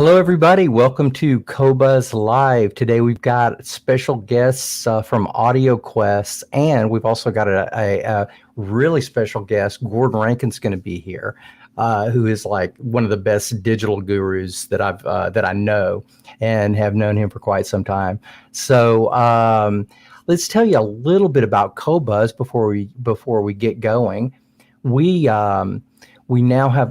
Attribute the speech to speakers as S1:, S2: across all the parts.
S1: Hello, everybody. Welcome to Qobuz Live. Today we've got special guests from AudioQuest, and we've also got a really special guest. Gordon Rankin's going to be here, who is like one of the best digital gurus that I know and have known him for quite some time. So let's tell you a little bit about Qobuz before we get going. We now have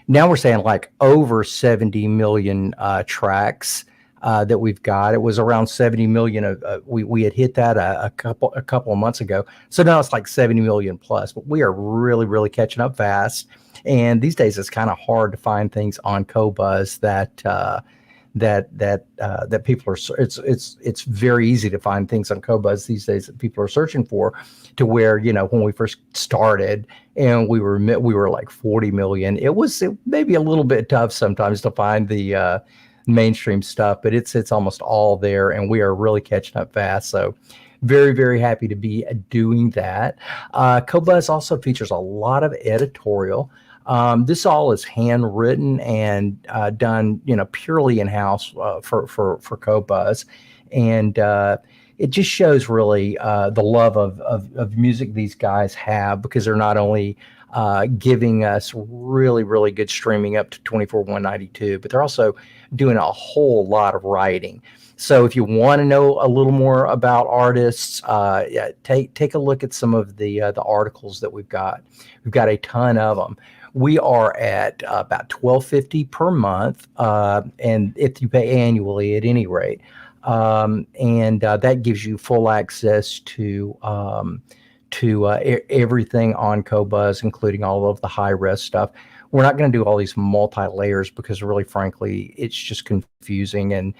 S1: now we're saying like over 70 million tracks that we've got. It was around 70 million. We had hit that a couple of months ago. So now it's like 70 million plus, but we are really, really catching up fast. And these days it's kind of hard to find things on Qobuz that people are. It's very easy to find things on Qobuz these days that people are searching for, to where, you know, when we first started and we were like 40 million, it maybe a little bit tough sometimes to find the mainstream stuff, but it's almost all there, and we are really catching up fast. So very, very happy to be doing that. Qobuz also features a lot of editorial. This all is handwritten and done, purely in-house for Qobuz, and it just shows really the love of music these guys have, because they're not only giving us really, really good streaming up to 24/192, but they're also doing a whole lot of writing. So if you want to know a little more about artists, take a look at some of the articles that we've got. We've got a ton of them. We are at about $12.50 per month, and if you pay annually, at any rate, and that gives you full access to everything on Qobuz, including all of the high-res stuff. We're not going to do all these multi-layers because, really, frankly, it's just confusing. And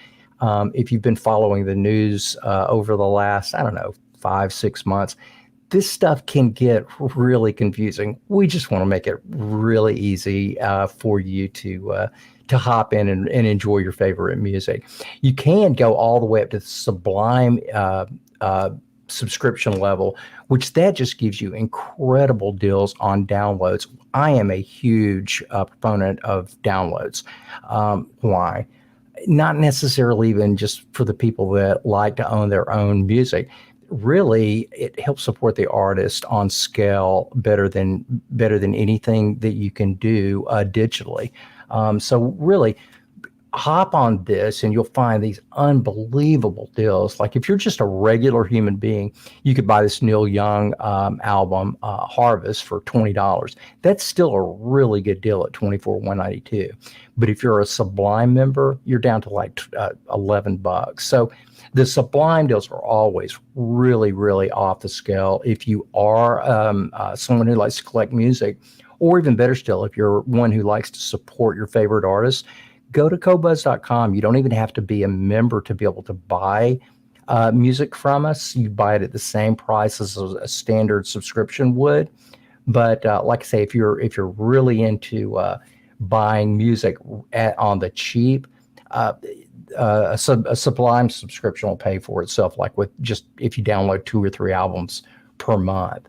S1: if you've been following the news over the last, 5-6 months, this stuff can get really confusing. We just want to make it really easy for you to hop in and enjoy your favorite music. You can go all the way up to the Sublime subscription level, which that just gives you incredible deals on downloads. I am a huge proponent of downloads. Why? Not necessarily even just for the people that like to own their own music. Really, it helps support the artist on scale better than anything that you can do digitally. So really, hop on this and you'll find these unbelievable deals. Like if you're just a regular human being, you could buy this Neil Young album, Harvest, for $20. That's still a really good deal at $24/192. But if you're a Sublime member, you're down to like $11. So the Sublime deals are always really, really off the scale. If you are someone who likes to collect music, or even better still, if you're one who likes to support your favorite artists, go to Qobuz.com. You don't even have to be a member to be able to buy music from us. You buy it at the same price as a standard subscription would. But like I say, if you're really into buying music on the cheap, a Sublime subscription will pay for itself, like with just if you download 2 or 3 albums per month.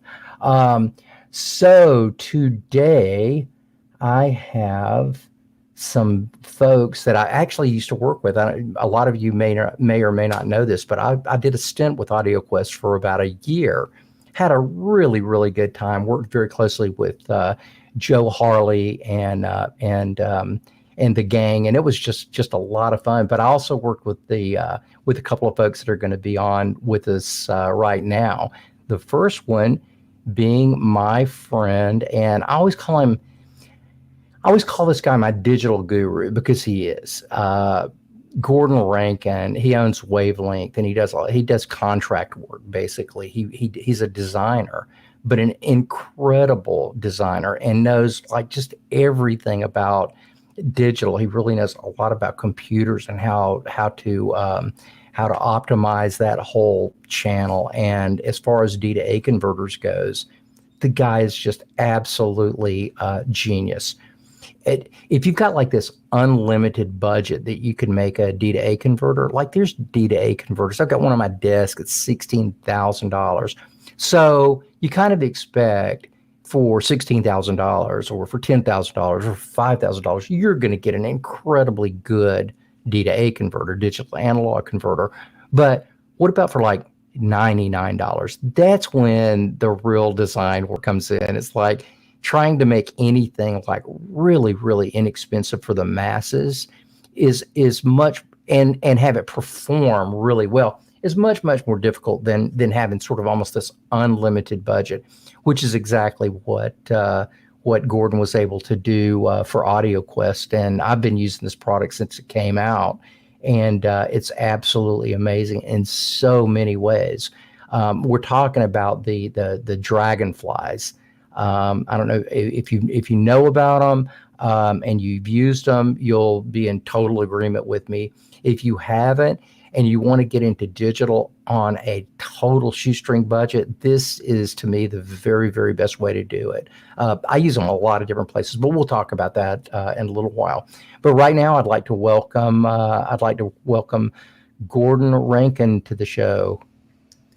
S1: So today I have some folks that I actually used to work with. A lot of you may or may not know this, but I did a stint with AudioQuest for about a year. Had a really, really good time. Worked very closely with Joe Harley and the gang, and it was just a lot of fun. But I also worked with a couple of folks that are going to be on with us right now. The first one being my friend, and I always call this guy my digital guru, because he is. Gordon Rankin. He owns Wavelength, and he does contract work. Basically, he's a designer, but an incredible designer, and knows like just everything about digital. He really knows a lot about computers and how to optimize that whole channel. And as far as D to A converters goes, the guy is just absolutely genius. If you've got like this unlimited budget that you can make a D to A converter, like there's D to A converters. I've got one on my desk. It's $16,000. So you kind of expect for $16,000 or for $10,000 or $5,000, you're going to get an incredibly good D to A converter, digital analog converter. But what about for like $99? That's when the real design work comes in. It's like trying to make anything like really, really inexpensive for the masses is much, and have it perform really well is much, much more difficult than having sort of almost this unlimited budget, which is exactly what Gordon was able to do for AudioQuest. And I've been using this product since it came out, and it's absolutely amazing in so many ways. We're talking about the Dragonflies. I don't know if you know about them and you've used them, you'll be in total agreement with me. If you haven't and you want to get into digital on a total shoestring budget, this is to me the very, very best way to do it. I use them a lot of different places, but we'll talk about that in a little while. But right now, I'd like to welcome Gordon Rankin to the show.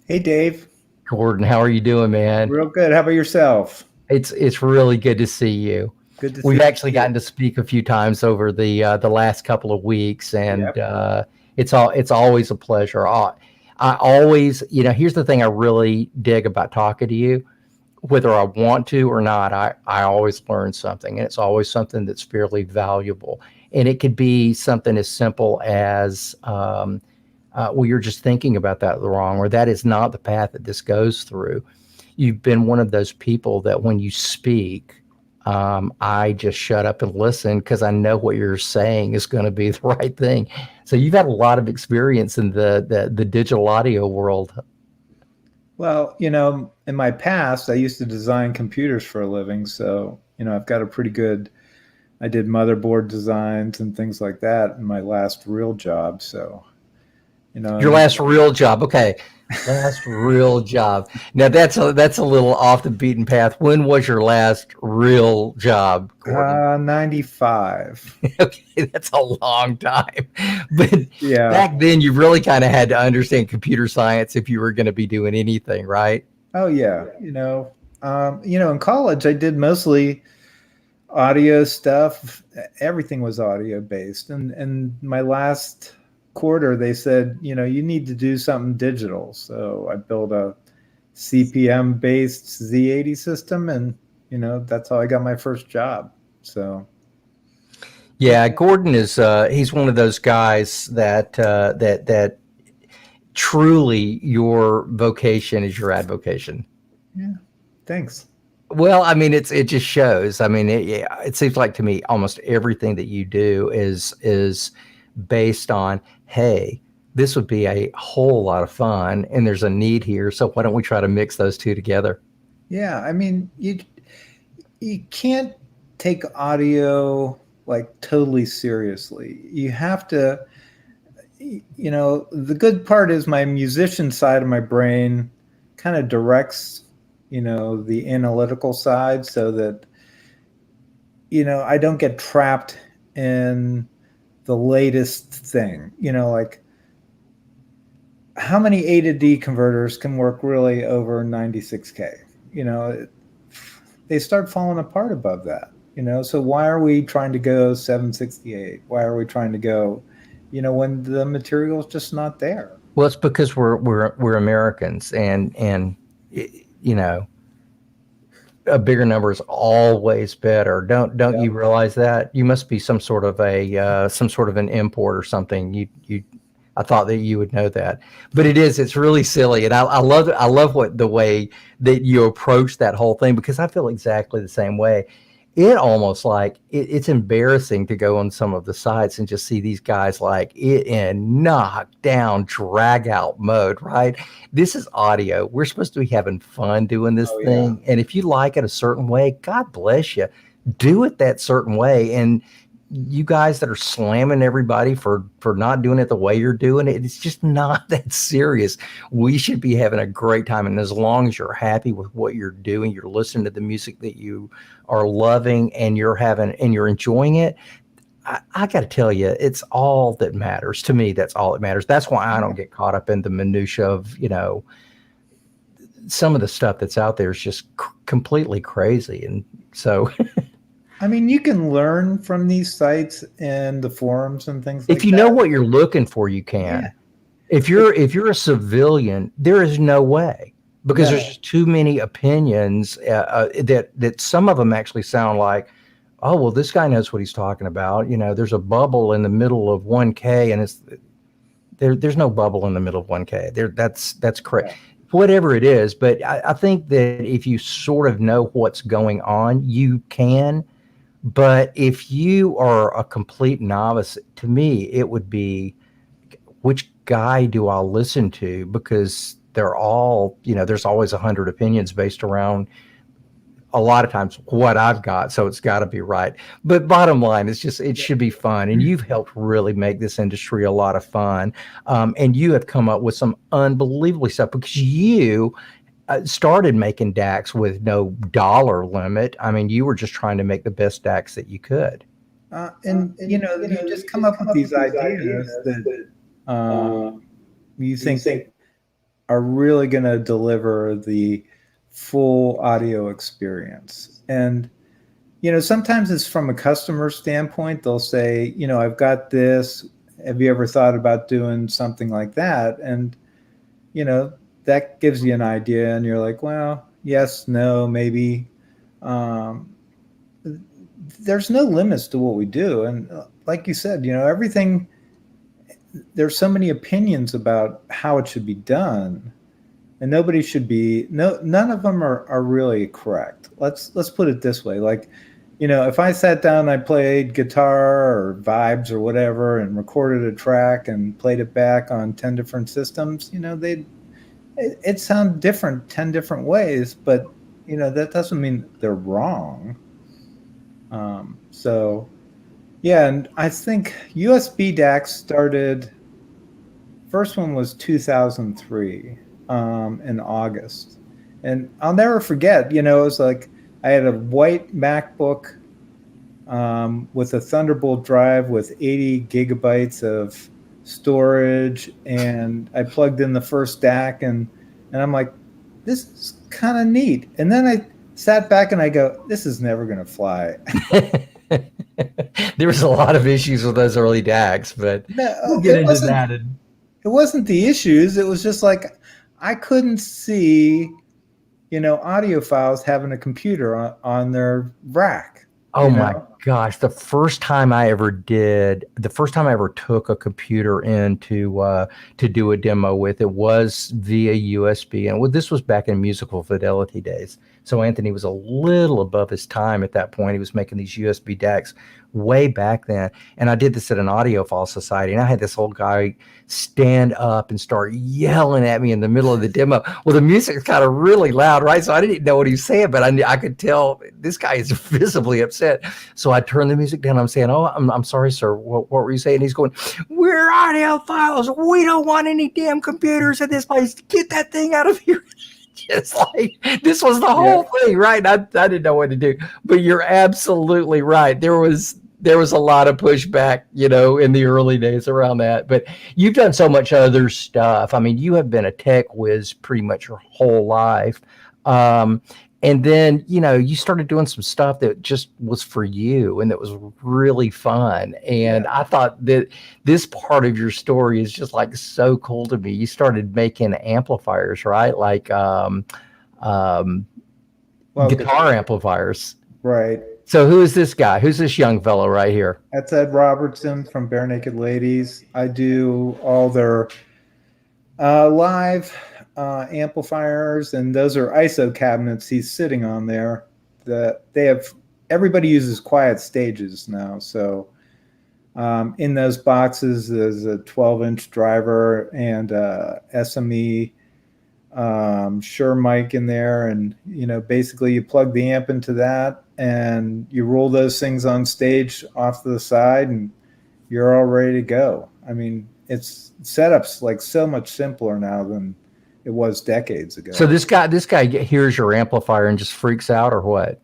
S2: Hey, Dave.
S1: Gordon, how are you doing, man?
S2: Real good. How about yourself?
S1: It's really good to see you.
S2: Good to see
S1: We've
S2: you.
S1: actually gotten to speak a few times over the last couple of weeks, and yep. It's always a pleasure. I always, here's the thing I really dig about talking to you. Whether I want to or not, I always learn something, and it's always something that's fairly valuable. And it could be something as simple as, well, you're just thinking about that wrong, or that is not the path that this goes through. You've been one of those people that when you speak, I just shut up and listen because I know what you're saying is going to be the right thing. So you've had a lot of experience in the digital audio world.
S2: Well, in my past, I used to design computers for a living. So, I've got I did motherboard designs and things like that in my last real job. So,
S1: your last real job. Okay. Last real job. Now that's a little off the beaten path. When was your last real job, Gordon?
S2: 95.
S1: Okay, that's a long time. But
S2: yeah,
S1: back then you really kind of had to understand computer science if you were going to be doing anything, right?
S2: Oh yeah. In college I did mostly audio stuff. Everything was audio based. And my last quarter they said, you need to do something digital. So I built a CPM based Z80 system, and that's how I got my first job. So
S1: yeah, Gordon is he's one of those guys that truly your vocation is your avocation.
S2: Yeah, thanks.
S1: Well, I mean, it just shows. I mean, it seems like to me almost everything that you do is based on, hey, this would be a whole lot of fun and there's a need here, so why don't we try to mix those two together?
S2: Yeah, I mean, you can't take audio like totally seriously. You have to, the good part is my musician side of my brain kind of directs, the analytical side, so that, I don't get trapped in the latest thing, like how many A to D converters can work really over 96K? They start falling apart above that, so why are we trying to go 768? Why are we trying to go, when the material is just not there?
S1: Well, it's because we're Americans, and a bigger number is always better. Don't you realize that? You must be some sort of an import or something. I thought that you would know that, but it's really silly, and I love the way that you approach that whole thing, because I feel exactly the same way. It almost like it's embarrassing to go on some of the sites and just see these guys like it in knockdown, drag out mode, right? This is audio. We're supposed to be having fun doing this thing. Yeah. And if you like it a certain way, God bless you. Do it that certain way. And you guys that are slamming everybody for not doing it the way you're doing it, it's just not that serious. We should be having a great time. And as long as you're happy with what you're doing, you're listening to the music that you are loving, and you're enjoying it, I got to tell you, it's all that matters. To me, that's all that matters. That's why I don't get caught up in the minutia of, some of the stuff that's out there is just completely crazy. And so
S2: I mean, you can learn from these sites and the forums and things like
S1: if you
S2: that.
S1: know what you're looking for, you can.
S2: Yeah.
S1: If you're a civilian, there is no way, because there's just too many opinions that some of them actually sound like, oh, well, this guy knows what he's talking about. There's a bubble in the middle of 1K, and there's no bubble in the middle of 1K. That's correct. Yeah. Whatever it is, but I think that if you sort of know what's going on, you can. But if you are a complete novice, to me, it would be, which guy do I listen to? Because they're all, there's always 100 opinions based around, a lot of times, what I've got. So it's got to be right. But bottom line, it's just, it should be fun. And you've helped really make this industry a lot of fun. And you have come up with some unbelievably stuff, because you started making DACs with no dollar limit. I mean, you were just trying to make the best DACs that you could.
S2: And you just come up with these ideas that you think are really going to deliver the full audio experience. And sometimes it's from a customer standpoint. They'll say, I've got this, have you ever thought about doing something like that? And that gives you an idea, and you're like, well, yes, no, maybe. There's no limits to what we do. And like you said, everything, there's so many opinions about how it should be done, and none of them are really correct. Let's put it this way. Like, if I sat down and I played guitar or vibes or whatever and recorded a track and played it back on 10 different systems, it sounds different 10 different ways, but that doesn't mean they're wrong. So yeah, and I think USB DACs started, first one was 2003 in August. And I'll never forget, it was like I had a white MacBook with a Thunderbolt drive with 80 gigabytes of storage, and I plugged in the first DAC, and I'm like, this is kind of neat. And then I sat back and I go, this is never going to fly.
S1: There was a lot of issues with those early DACs, but we'll get into that.
S2: It wasn't the issues. It was just like, I couldn't see, audiophiles having a computer on their rack.
S1: Oh my gosh. The first time I ever took a computer in to do a demo with, it was via USB. And this was back in musical fidelity days. So Anthony was a little above his time at that point. He was making these USB DACs way back then. And I did this at an audiophile society, and I had this old guy stand up and start yelling at me in the middle of the demo. Well, the music's kind of really loud, right? So I didn't know what he was saying, but I could tell this guy is visibly upset. So I turned the music down. I'm saying, oh, I'm sorry, sir. What were you saying? He's going, we're audiophiles. We don't want any damn computers in this place. Get that thing out of here. Just like, this was the whole thing, right? I didn't know what to do, but you're absolutely right. There was a lot of pushback, in the early days around that. But you've done so much other stuff. I mean, you have been a tech whiz pretty much your whole life. And then, you started doing some stuff that just was for you and that was really fun. And I thought that this part of your story is just like so cool to me. You started making amplifiers, right? Like guitar amplifiers.
S2: Right.
S1: So who is this guy? Who's this young fellow right here?
S2: That's Ed Robertson from Bare Naked Ladies. I do all their live amplifiers, and those are ISO cabinets he's sitting on there. Everybody uses quiet stages now, so in those boxes there's a 12-inch driver and SME Shure mic in there, and basically you plug the amp into that and you roll those things on stage off to the side and you're all ready to go. I mean, it's setup's like so much simpler now than it was decades ago.
S1: So this guy hears your amplifier and just freaks out, or what?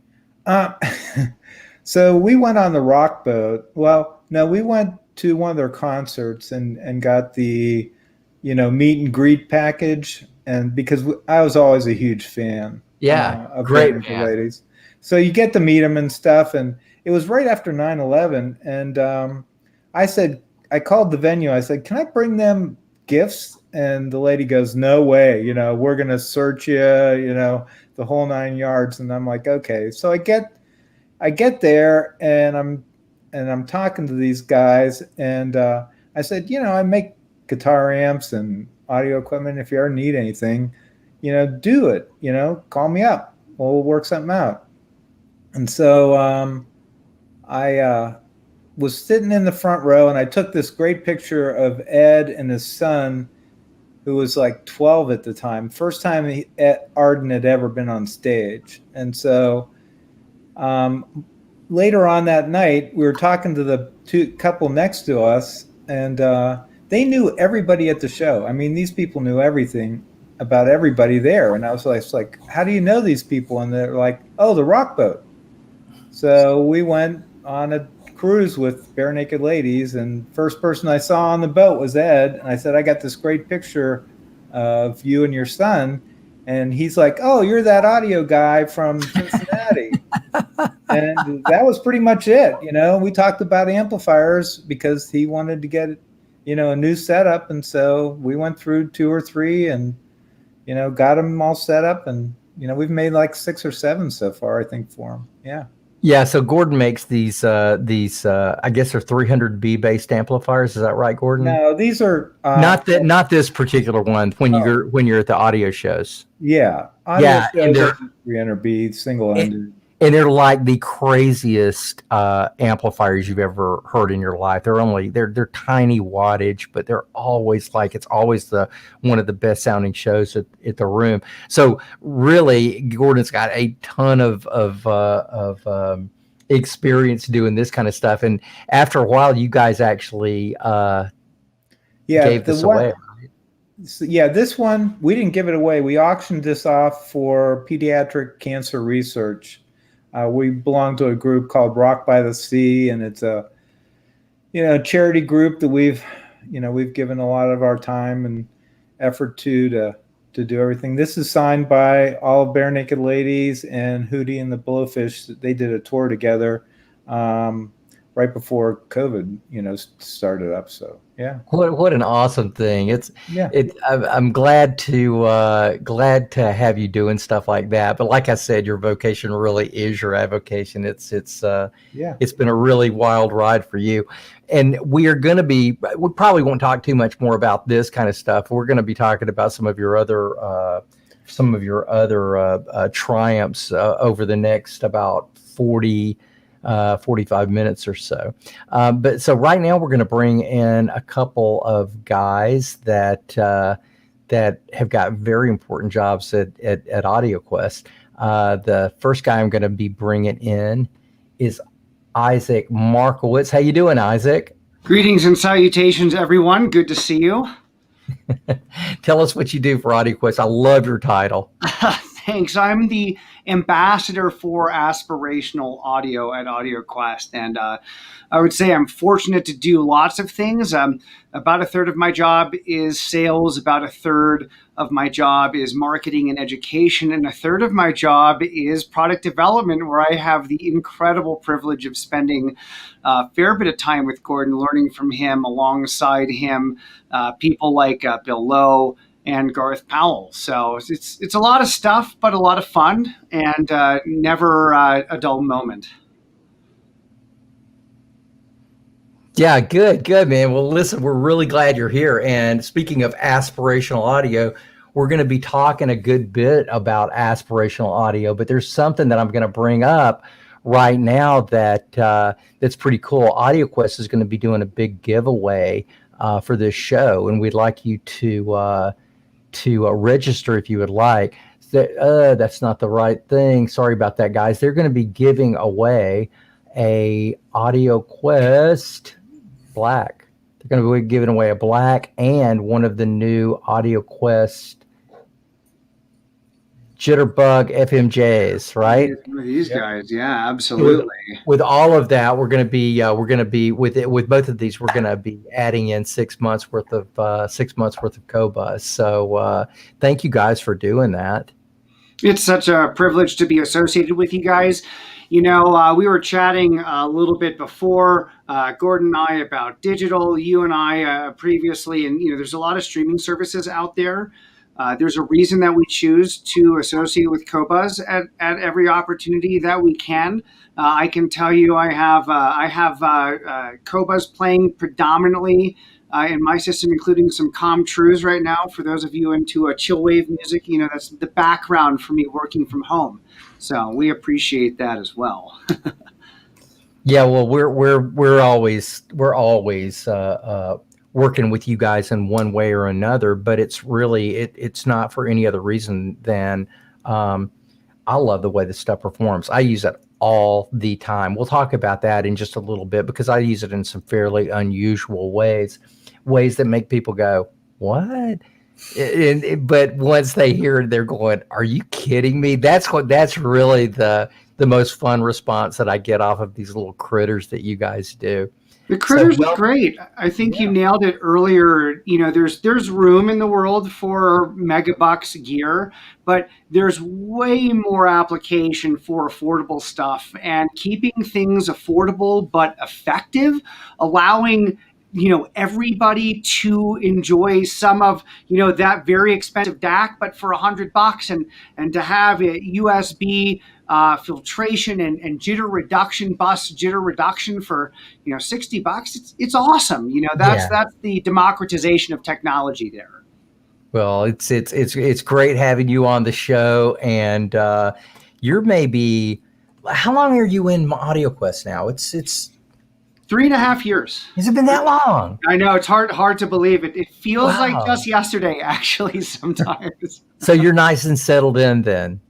S2: So we went on the Rock Boat. Well, no, we went to one of their concerts and got the, meet and greet package. And because I was always a huge fan
S1: Yeah,
S2: of
S1: great
S2: Bare Naked
S1: band.
S2: Ladies. So you get to meet them and stuff. And it was right after 9/11. And I called the venue. I said, can I bring them gifts? And the lady goes, no way. We're going to search you, the whole 9 yards. And I'm like, okay. So I get there and I'm talking to these guys. And I said, I make guitar amps and audio equipment. If you ever need anything, do it, call me up. We'll work something out. And so I was sitting in the front row and I took this great picture of Ed and his son, who was like 12 at the time. First time Arden had ever been on stage. And so later on that night, we were talking to the couple next to us, and they knew everybody at the show. I mean, these people knew everything about everybody there. And I was like, how do you know these people? And they're like, oh, the Rock Boat. So we went on a cruise with Bare Naked Ladies, and first person I saw on the boat was Ed. And I said, I got this great picture of you and your son. And he's like, oh, you're that audio guy from Cincinnati. And that was pretty much it. We talked about amplifiers because he wanted to get, a new setup. And so we went through 2 or 3 and, got them all set up. And, we've made like 6 or 7 so far, I think, for him. Yeah.
S1: Yeah, so Gordon makes these I guess they're 300B based amplifiers. Is that right, Gordon?
S2: No, these are
S1: not this particular one. When you're at the audio shows.
S2: Yeah,
S1: and they're
S2: 300B single ended.
S1: And they're like the craziest amplifiers you've ever heard in your life. They're tiny wattage, but they're always it's always one of the best sounding shows at the room. So really, Gordon's got a ton of experience doing this kind of stuff. And after a while, you guys actually gave this away.
S2: Yeah, this one, we didn't give it away. We auctioned this off for pediatric cancer research. We belong to a group called Rock by the Sea, and it's a charity group that we've given a lot of our time and effort to do everything. This is signed by all of Bare Naked Ladies and Hootie and the Blowfish. They did a tour together right before COVID, started up. So yeah.
S1: What an awesome thing! I'm glad to have you doing stuff like that. But like I said, your vocation really is your avocation. It's been a really wild ride for you. And we probably won't talk too much more about this kind of stuff. We're going to be talking about some of your other triumphs over the next about 45 minutes or so. But so right now we're going to bring in a couple of guys that have got very important jobs at AudioQuest. The first guy I'm going to be bringing in is Isaac Markowitz. How you doing, Isaac?
S3: Greetings and salutations, everyone. Good to see you.
S1: Tell us what you do for AudioQuest. I love your title.
S3: Thanks. I'm the ambassador for aspirational audio at AudioQuest, and I would say I'm fortunate to do lots of things. About a third of my job is sales, about a third of my job is marketing and education, and a third of my job is product development, where I have the incredible privilege of spending a fair bit of time with Gordon, learning from him, alongside him, people like Bill Lowe and Garth Powell. So it's a lot of stuff, but a lot of fun, and never a dull moment.
S1: Yeah, good, man. Well, listen, we're really glad you're here. And speaking of aspirational audio, we're going to be talking a good bit about aspirational audio, but there's something that I'm going to bring up right now that's pretty cool. AudioQuest is going to be doing a big giveaway for this show, and we'd like you to register if you would like. That's not the right thing. Sorry about that, guys. They're going to be giving away a AudioQuest Black. They're going to be giving away a Black and one of the new AudioQuest Jitterbug FMJs, right?
S3: These guys, yeah, absolutely.
S1: With all of that, we're going to be with both of these. We're going to be adding in 6 months worth of Qobuz. So thank you guys for doing that.
S3: It's such a privilege to be associated with you guys. We were chatting a little bit before, Gordon and I, about digital, you and I previously, and there's a lot of streaming services out there. There's a reason that we choose to associate with Qobuz at every opportunity that we can. I can tell you, I have Qobuz playing predominantly in my system, including some calm trues right now. For those of you into a chill wave music, that's the background for me working from home. So we appreciate that as well.
S1: Yeah, well, we're always working with you guys in one way or another, but it's really it's not for any other reason than I love the way this stuff performs. I use it all the time. We'll talk about that in just a little bit because I use it in some fairly unusual ways that make people go, "What?" But once they hear it, they're going, "Are you kidding me?" That's really the most fun response that I get off of these little critters that you guys do.
S3: The critters are great. I think you nailed it earlier. There's room in the world for megabucks gear, but there's way more application for affordable stuff, and keeping things affordable but effective, allowing everybody to enjoy some of that very expensive DAC, but for $100, and to have a USB filtration and jitter reduction, bus jitter reduction for $60. It's awesome. That's the democratization of technology there.
S1: Well, it's great having you on the show, and you're maybe, how long are you in AudioQuest now? It's
S3: 3.5 years.
S1: Has it been that long?
S3: I know, it's hard to believe it. It feels like just yesterday, actually, sometimes.
S1: So you're nice and settled in then.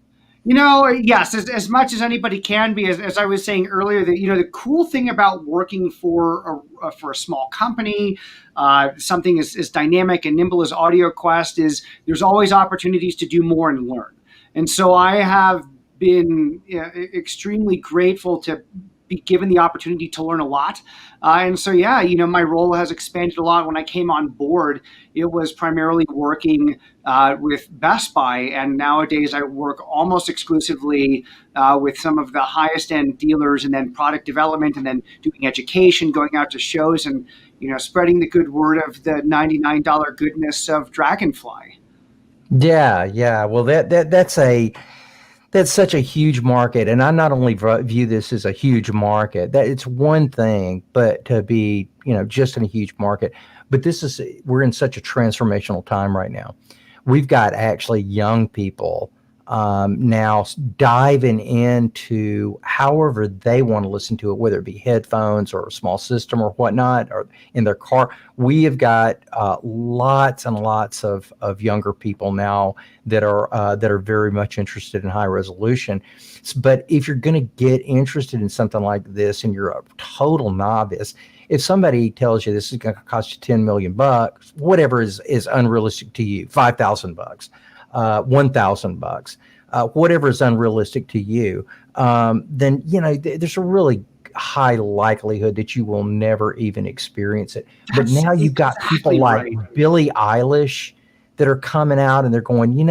S3: Yes, as much as anybody can be. As I was saying earlier, that the cool thing about working for a small company, something as dynamic and nimble as AudioQuest, is there's always opportunities to do more and learn. And so I have been extremely grateful to be given the opportunity to learn a lot. And so, my role has expanded a lot. When I came on board, it was primarily working with Best Buy. And nowadays I work almost exclusively with some of the highest end dealers, and then product development, and then doing education, going out to shows, and, spreading the good word of the $99 goodness of Dragonfly.
S1: Yeah. Well, that's such a huge market, and I not only view this as a huge market, that it's one thing, but to be, just in a huge market. But we're in such a transformational time right now. We've got actually young people now diving into however they want to listen to it, whether it be headphones or a small system or whatnot, or in their car. We have got lots and lots of younger people now that are very much interested in high resolution. But if you're going to get interested in something like this and you're a total novice, if somebody tells you this is going to cost you $10 million, whatever is unrealistic to you, $5,000, $1,000, whatever is unrealistic to you, then there's a really high likelihood that you will never even experience it. But now you've got people like Billie Eilish that are coming out, and they're going, you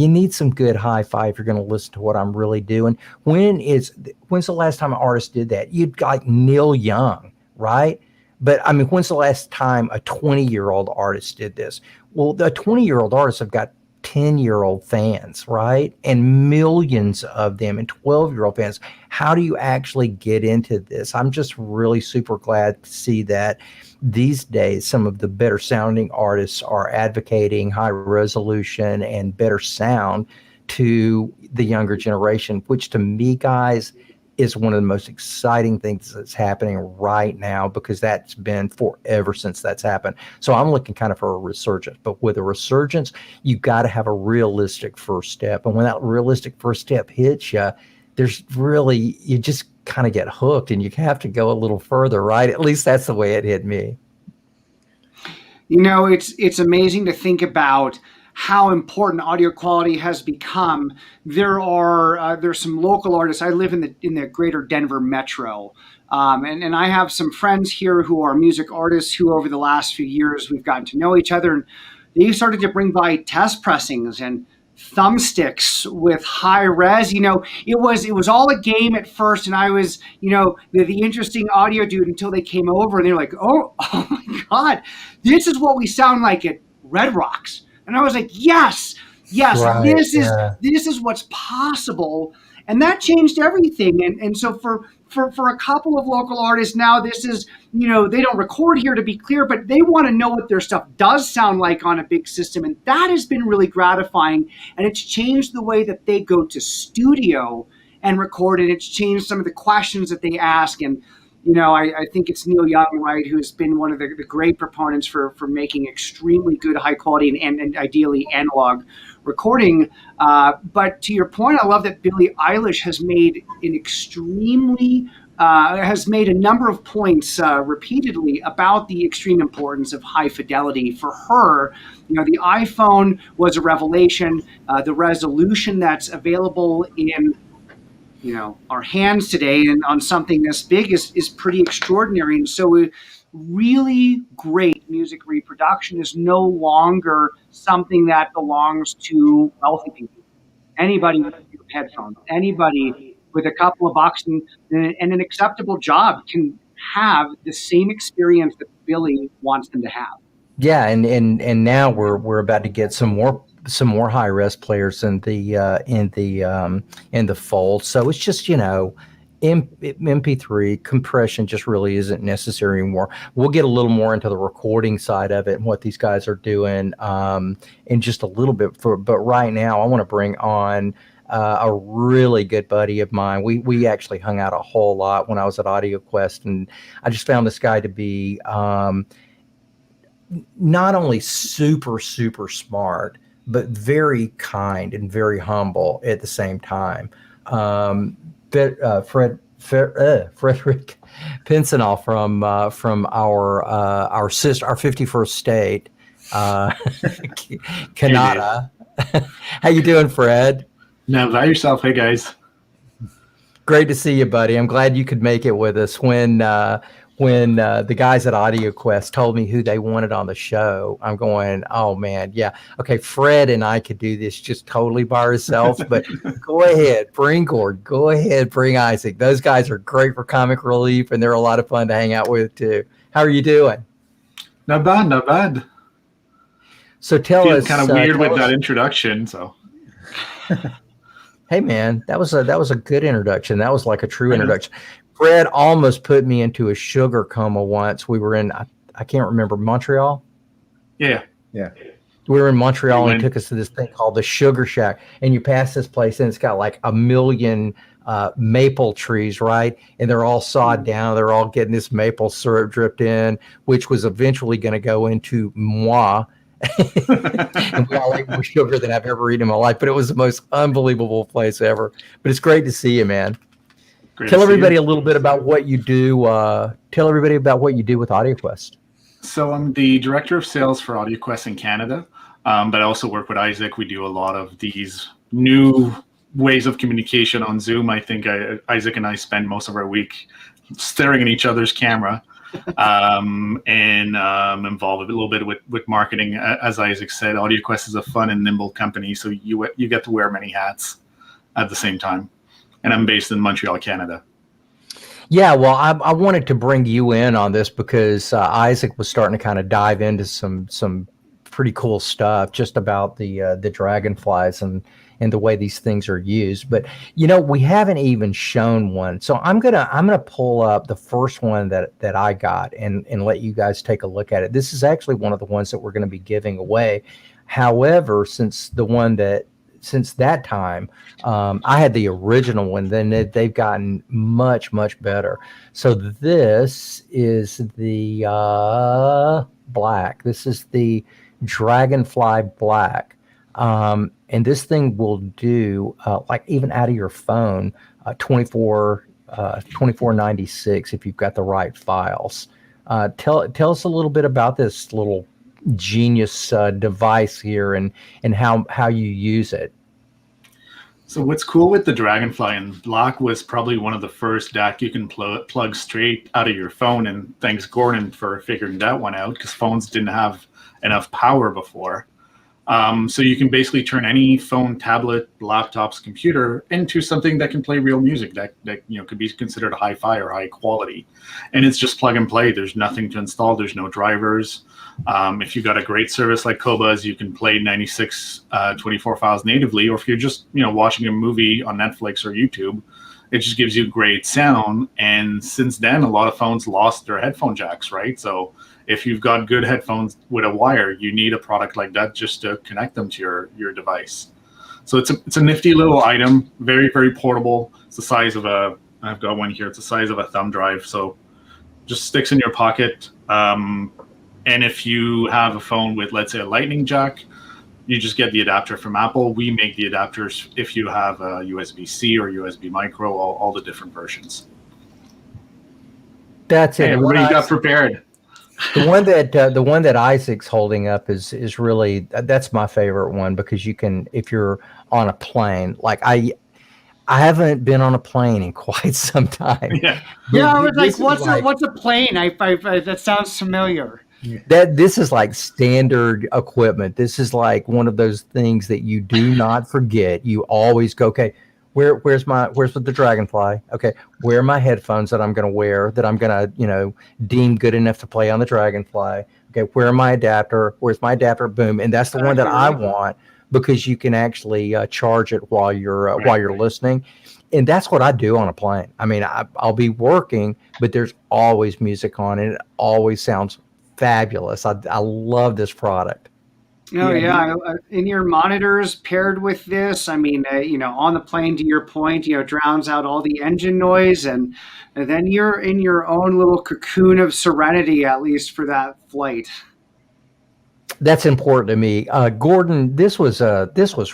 S1: need some good hi-fi if you're going to listen to what I'm really doing. When's the last time an artist did that? You'd like Neil Young, right? But I mean, when's the last time a 20-year-old artist did this? Well, the 20-year-old artists have got 10-year-old fans, right? And millions of them, and 12-year-old fans. How do you actually get into this? I'm just really super glad to see that these days some of the better sounding artists are advocating high resolution and better sound to the younger generation, which to me, guys, is one of the most exciting things that's happening right now, because that's been forever since that's happened. So I'm looking kind of for a resurgence. But with a resurgence, you got to have a realistic first step. And when that realistic first step hits you, you just kind of get hooked, and you have to go a little further, right? At least that's the way it hit me.
S3: It's amazing to think about how important audio quality has become. There's some local artists. I live in the greater Denver metro, and I have some friends here who are music artists who, over the last few years, we've gotten to know each other, and they started to bring by test pressings and thumbsticks with high res. It was all a game at first, and I was, the interesting audio dude until they came over and they're like, oh my God, this is what we sound like at Red Rocks. And I was like, yes,
S1: Right,
S3: this
S1: yeah.
S3: is what's possible. And that changed everything. And so for a couple of local artists now, this is, they don't record here, to be clear, but they want to know what their stuff does sound like on a big system. And that has been really gratifying. And it's changed the way that they go to studio and record. And it's changed some of the questions that they ask. And, I think it's Neil Young, right, who's been one of the great proponents for making extremely good, high quality and ideally analog recording. But to your point, I love that Billie Eilish has made has made a number of points repeatedly about the extreme importance of high fidelity for her. The iPhone was a revelation. The resolution that's available in our hands today and on something this big is pretty extraordinary. And so really great music reproduction is no longer something that belongs to wealthy people. Anybody with headphones, anybody with a couple of bucks and an acceptable job can have the same experience that Billy wants them to have.
S1: Yeah, and now we're about to get some more high res players in the fold. So it's just MP3 compression just really isn't necessary anymore. We'll get a little more into the recording side of it and what these guys are doing in just a little bit. But right now, I want to bring on a really good buddy of mine. We actually hung out a whole lot when I was at AudioQuest, and I just found this guy to be not only super smart, but very kind and very humble at the same time. Frédéric Pinsonneault from our 51st state, Canada. How you doing, Fred?
S4: Now, by yourself. Hey, guys.
S1: Great to see you, buddy. I'm glad you could make it with us. When the guys at AudioQuest told me who they wanted on the show, I'm going, oh man, yeah, okay, Fred and I could do this just totally by ourselves, but go ahead, bring Gord, go ahead, bring Isaac. Those guys are great for comic relief, and they're a lot of fun to hang out with too. How are you doing?
S4: Not bad.
S1: So tell us.
S4: Kind of weird with that introduction. So.
S1: Hey man, that was a good introduction. That was like a true introduction. Fred almost put me into a sugar coma once. We were in, I can't remember, Montreal?
S4: Yeah.
S2: Yeah.
S1: We were in Montreal, and he took us to this thing called the Sugar Shack. And you pass this place, and it's got like a million maple trees, right? And they're all sawed down. They're all getting this maple syrup dripped in, which was eventually going to go into moi. And we all ate more sugar than I've ever eaten in my life. But it was the most unbelievable place ever. But it's great to see you, man. Tell everybody a little bit about what you do. Tell everybody about what you do with AudioQuest.
S4: So I'm the director of sales for AudioQuest in Canada, but I also work with Isaac. We do a lot of these new ways of communication on Zoom. I think Isaac and I spend most of our week staring at each other's camera and involved a little bit with marketing. As Isaac said, AudioQuest is a fun and nimble company, so you get to wear many hats at the same time. And I'm based in Montreal, Canada.
S1: Yeah, well, I wanted to bring you in on this because Isaac was starting to kind of dive into some pretty cool stuff just about the dragonflies and the way these things are used. But we haven't even shown one, so I'm gonna pull up the first one that I got and let you guys take a look at it. This is actually one of the ones that we're going to be giving away. However, since that time, I had the original one. Then they've gotten much better. So this is the black. This is the Dragonfly Black, and this thing will do like even out of your phone, 2496 if you've got the right files. Tell us a little bit about this little genius device here and how you use it.
S4: So what's cool with the Dragonfly, and Black was probably one of the first DAC you can plug straight out of your phone, and thanks Gordon for figuring that one out, because phones didn't have enough power before. So you can basically turn any phone, tablet, laptop's computer into something that can play real music that could be considered hi-fi or high quality. And it's just plug and play. There's nothing to install. There's no drivers. If you've got a great service like Qobuz, you can play 96 24 files natively. Or if you're just watching a movie on Netflix or YouTube, it just gives you great sound. And since then, a lot of phones lost their headphone jacks, right? So if you've got good headphones with a wire, you need a product like that just to connect them to your device. So it's a nifty little item, very, very portable. It's the size of I've got one here. It's the size of a thumb drive. So just sticks in your pocket. And if you have a phone with, let's say, a lightning jack, you just get the adapter from Apple. We make the adapters if you have a USB-C or USB micro, all the different versions.
S1: That's it.
S4: Hey, what do you got prepared?
S1: The one that Isaac's holding up is really, that's my favorite one, because you can, if you're on a plane, like I haven't been on a plane in quite some time.
S3: Yeah, I was like, what's a plane? I that sounds familiar.
S1: This is like standard equipment. This is like one of those things that you do not forget. You always go, okay, where's the Dragonfly? Okay, where are my headphones that I'm going to wear, that I'm going to, deem good enough to play on the Dragonfly? Okay, where are my adapter? Where's my adapter? Boom. And that's the one that I want, because you can actually charge it while you're listening. And that's what I do on a plane. I mean, I'll be working, but there's always music on, and it always sounds fabulous. I love this product.
S3: Oh yeah, in your monitors paired with this, I mean, on the plane, to your point, drowns out all the engine noise, and then you're in your own little cocoon of serenity, at least for that flight.
S1: That's important to me, Gordon. This was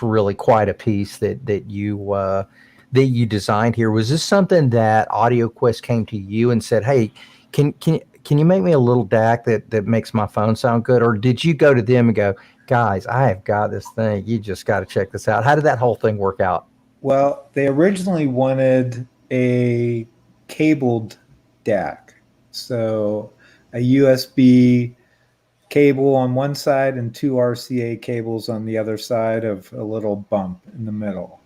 S1: really quite a piece that you designed here. Was this something that AudioQuest came to you and said, "Hey, can you make me a little DAC that makes my phone sound good?" Or did you go to them and go, "Guys, I have got this thing. You just got to check this out"? How did that whole thing work out?
S2: Well, they originally wanted a cabled DAC. So a USB cable on one side and two RCA cables on the other side of a little bump in the middle.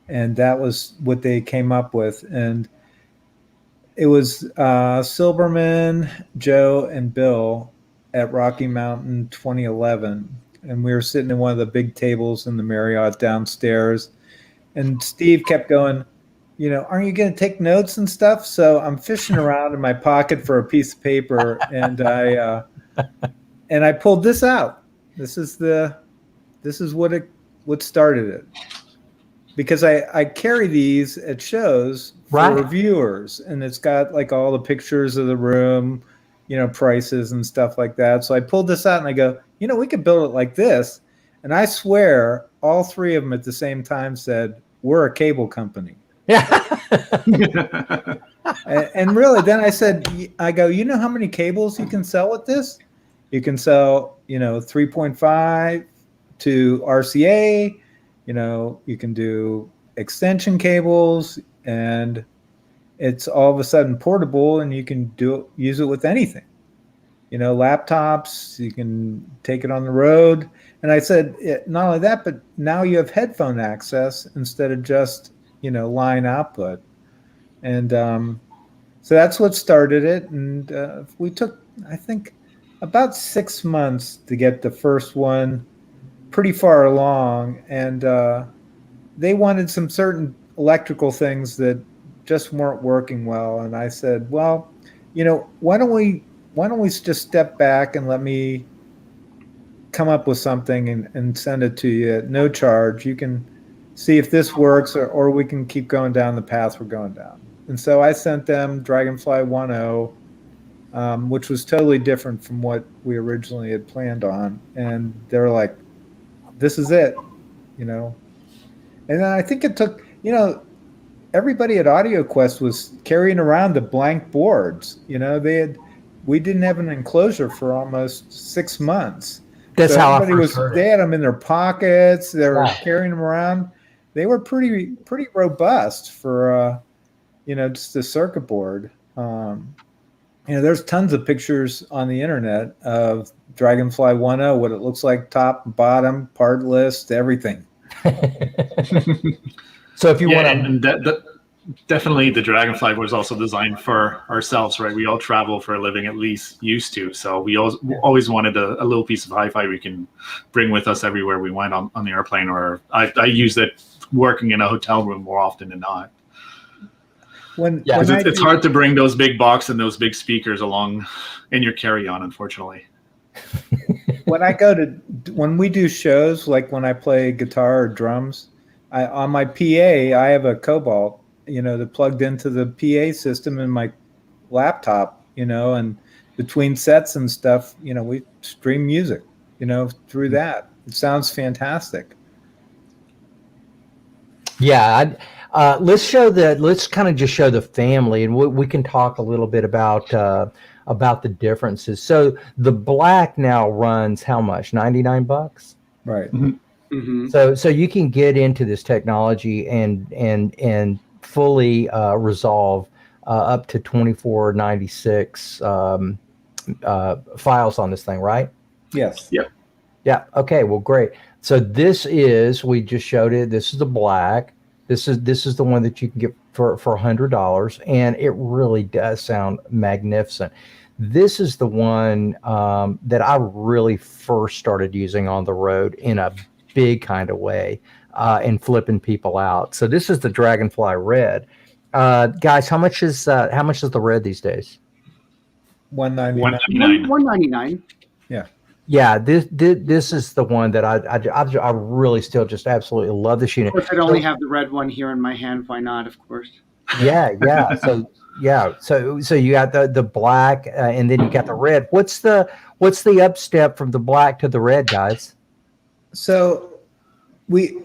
S2: And that was what they came up with. And it was Silberman, Joe, and Bill at Rocky Mountain 2011. And we were sitting in one of the big tables in the Marriott downstairs. And Steve kept going, aren't you going to take notes and stuff? So I'm fishing around in my pocket for a piece of paper, and I pulled this out. This is what started it. Because I carry these at shows for reviewers, and it's got like all the pictures of the room, prices and stuff like that. So I pulled this out and I go, we could build it like this. And I swear all three of them at the same time said, "We're a cable company." Yeah. and really, then I go, you know how many cables you can sell with this? You can sell, 3.5 to RCA. You can do extension cables, and it's all of a sudden portable, and you can use it with anything. Laptops, you can take it on the road. And I said, not only that, but now you have headphone access instead of just, line output. And so that's what started it. And we took, I think, about 6 months to get the first one pretty far along. And they wanted some certain electrical things that just weren't working well. And I said, well, why don't we just step back and let me come up with something and send it to you at no charge. You can see if this works, or we can keep going down the path we're going down. And so I sent them Dragonfly 1.0, which was totally different from what we originally had planned on. And they're like, this is it, And then I think it took, everybody at AudioQuest was carrying around the blank boards. We didn't have an enclosure for almost 6 months.
S1: That's so how I first heard it.
S2: They had them in their pockets. They were carrying them around. They were pretty robust for, just a circuit board. there's tons of pictures on the internet of Dragonfly 1.0, what it looks like, top, bottom, part list, everything.
S1: So if you want to,
S4: and definitely the Dragonfly was also designed for ourselves, right? We all travel for a living, at least used to. So we always wanted a little piece of hi-fi we can bring with us everywhere we went on the airplane, or I used it working in a hotel room more often than not. It's hard to bring those big box and those big speakers along in your carry-on, unfortunately.
S2: When we do shows, like when I play guitar or drums, on my PA, I have a Cobalt, that plugged into the PA system in my laptop, and between sets and stuff, we stream music, through that. It sounds fantastic.
S1: Yeah, let's kind of just show the family, and we can talk a little bit about the differences. So the black now runs how much? $99,
S2: right?
S3: Mm-hmm. Mm-hmm.
S1: So you can get into this technology and fully resolve up to 2496 files on this thing, right?
S2: Yes.
S4: Yep.
S1: Yeah. Okay. Well, great. So we just showed it. This is the black. This is the one that you can get for $100, and it really does sound magnificent. This is the one that I really first started using on the road in a big kind of way, and flipping people out. So this is the Dragonfly Red. Guys, how much is the Red these days?
S2: $199.
S3: $199.
S1: Yeah, this is the one that I really still just absolutely love this unit.
S3: Of course, I'd only have the red one here in my hand. Why not? Of course.
S1: Yeah. So you got the black, and then you got the red. What's the up step from the black to the red, guys?
S2: So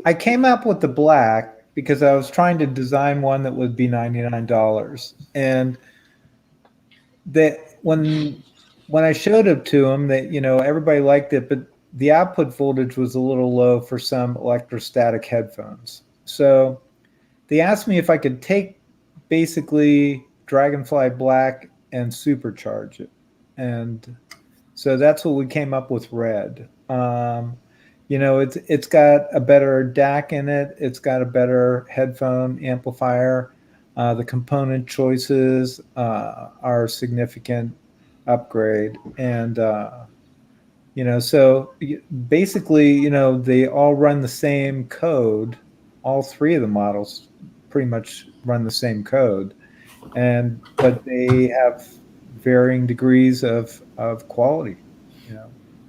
S2: I came up with the black because I was trying to design one that would be $99, and that when I showed it to them, that everybody liked it, but the output voltage was a little low for some electrostatic headphones. So they asked me if I could take basically Dragonfly Black and supercharge it, and so that's what we came up with Red. It's got a better DAC in it. It's got a better headphone amplifier. The component choices are significant upgrade, and so basically, they all run the same code. All three of the models pretty much run the same code, but they have varying degrees of quality.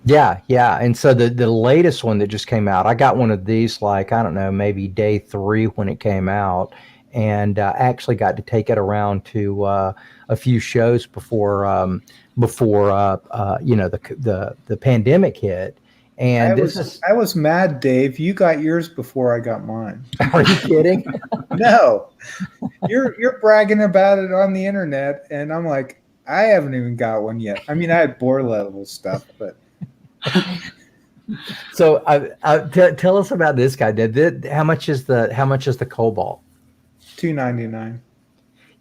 S1: Yeah, and so the latest one that just came out, I got one of these, like, I don't know, maybe day 3 when it came out, and actually got to take it around to a few shows before the pandemic hit. And
S2: I was mad, Dave. You got yours before I got mine.
S1: Are you kidding?
S2: No, you're bragging about it on the internet, and I'm like, I haven't even got one yet. I mean, I had board level stuff, but.
S1: So tell us about this guy. How much is the Cobalt?
S2: $299.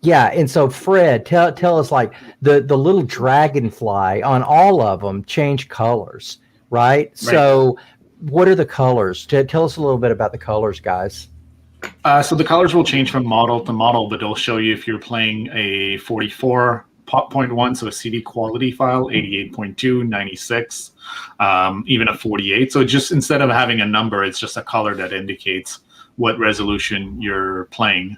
S1: Yeah, and so Fred, tell us, like, the little Dragonfly on all of them change colors, right? So what are the colors? Tell us a little bit about the colors, guys.
S4: So the colors will change from model to model, but it'll show you if you're playing a 44.1, so a CD quality file, 88.2, 96, even a 48. So just instead of having a number, it's just a color that indicates what resolution you're playing.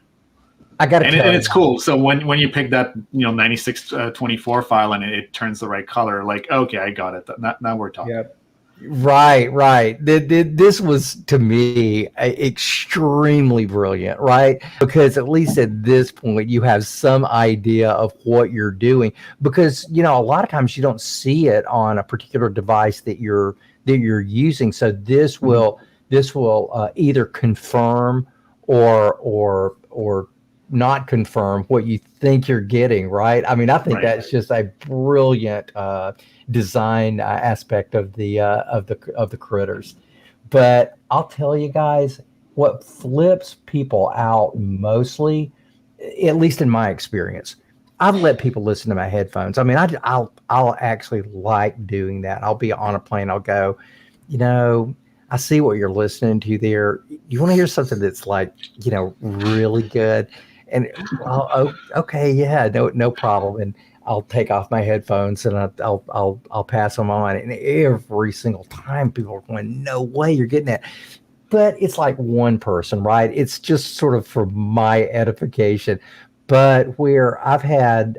S1: I got to tell you,
S4: and it's cool. So when you pick that 9624 file and it turns the right color, like, okay, I got it. Now we're talking.
S2: Yep.
S1: Right. This was, to me, extremely brilliant, right? Because at least at this point, you have some idea of what you're doing. Because a lot of times you don't see it on a particular device that you're using. So this will either confirm or not confirm what you think you're getting, right? I mean, I think that's just a brilliant design aspect of the critters. But I'll tell you guys, what flips people out mostly, at least in my experience, I've let people listen to my headphones. I mean, I'll actually like doing that. I'll be on a plane. I'll go, I see what you're listening to there. You want to hear something that's like, really good? And okay, yeah, no problem. And I'll take off my headphones and I'll pass them on. And every single time people are going, no way you're getting that. But it's like one person, right? It's just sort of for my edification. But where I've had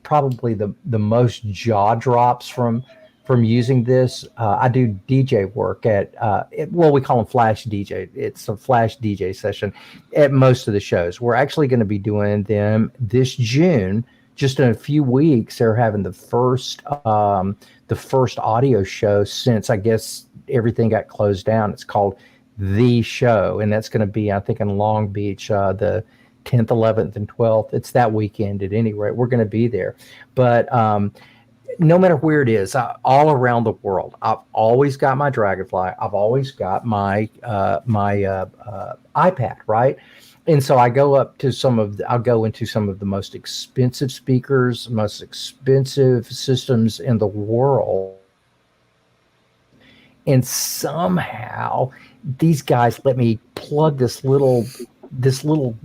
S1: probably the most jaw drops from using this, I do DJ work at, we call them flash DJ. It's a flash DJ session at most of the shows. We're actually going to be doing them this June. Just in a few weeks, they're having the first audio show since, I guess, everything got closed down. It's called The Show, and that's going to be, I think, in Long Beach, the 10th, 11th, and 12th. It's that weekend at any rate. We're going to be there. But no matter where it is, all around the world, I've always got my Dragonfly. I've always got my iPad, right? And so I go into some of the most expensive speakers, most expensive systems in the world. And somehow these guys let me plug this little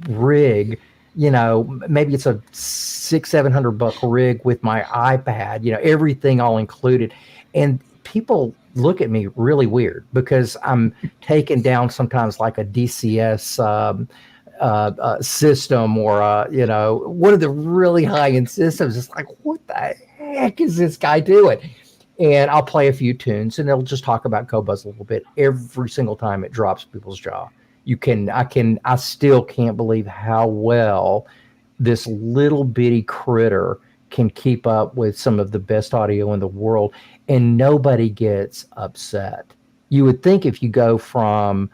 S1: rig, maybe it's a $600-700 rig with my iPad, everything all included. And people look at me really weird because I'm taking down sometimes like a DCS system or one of the really high-end systems. It's like, what the heck is this guy doing? And I'll play a few tunes and it'll just talk about Qobuz a little bit. Every single time it drops people's jaw. I still can't believe how well this little bitty critter can keep up with some of the best audio in the world, and nobody gets upset. You would think if you go from,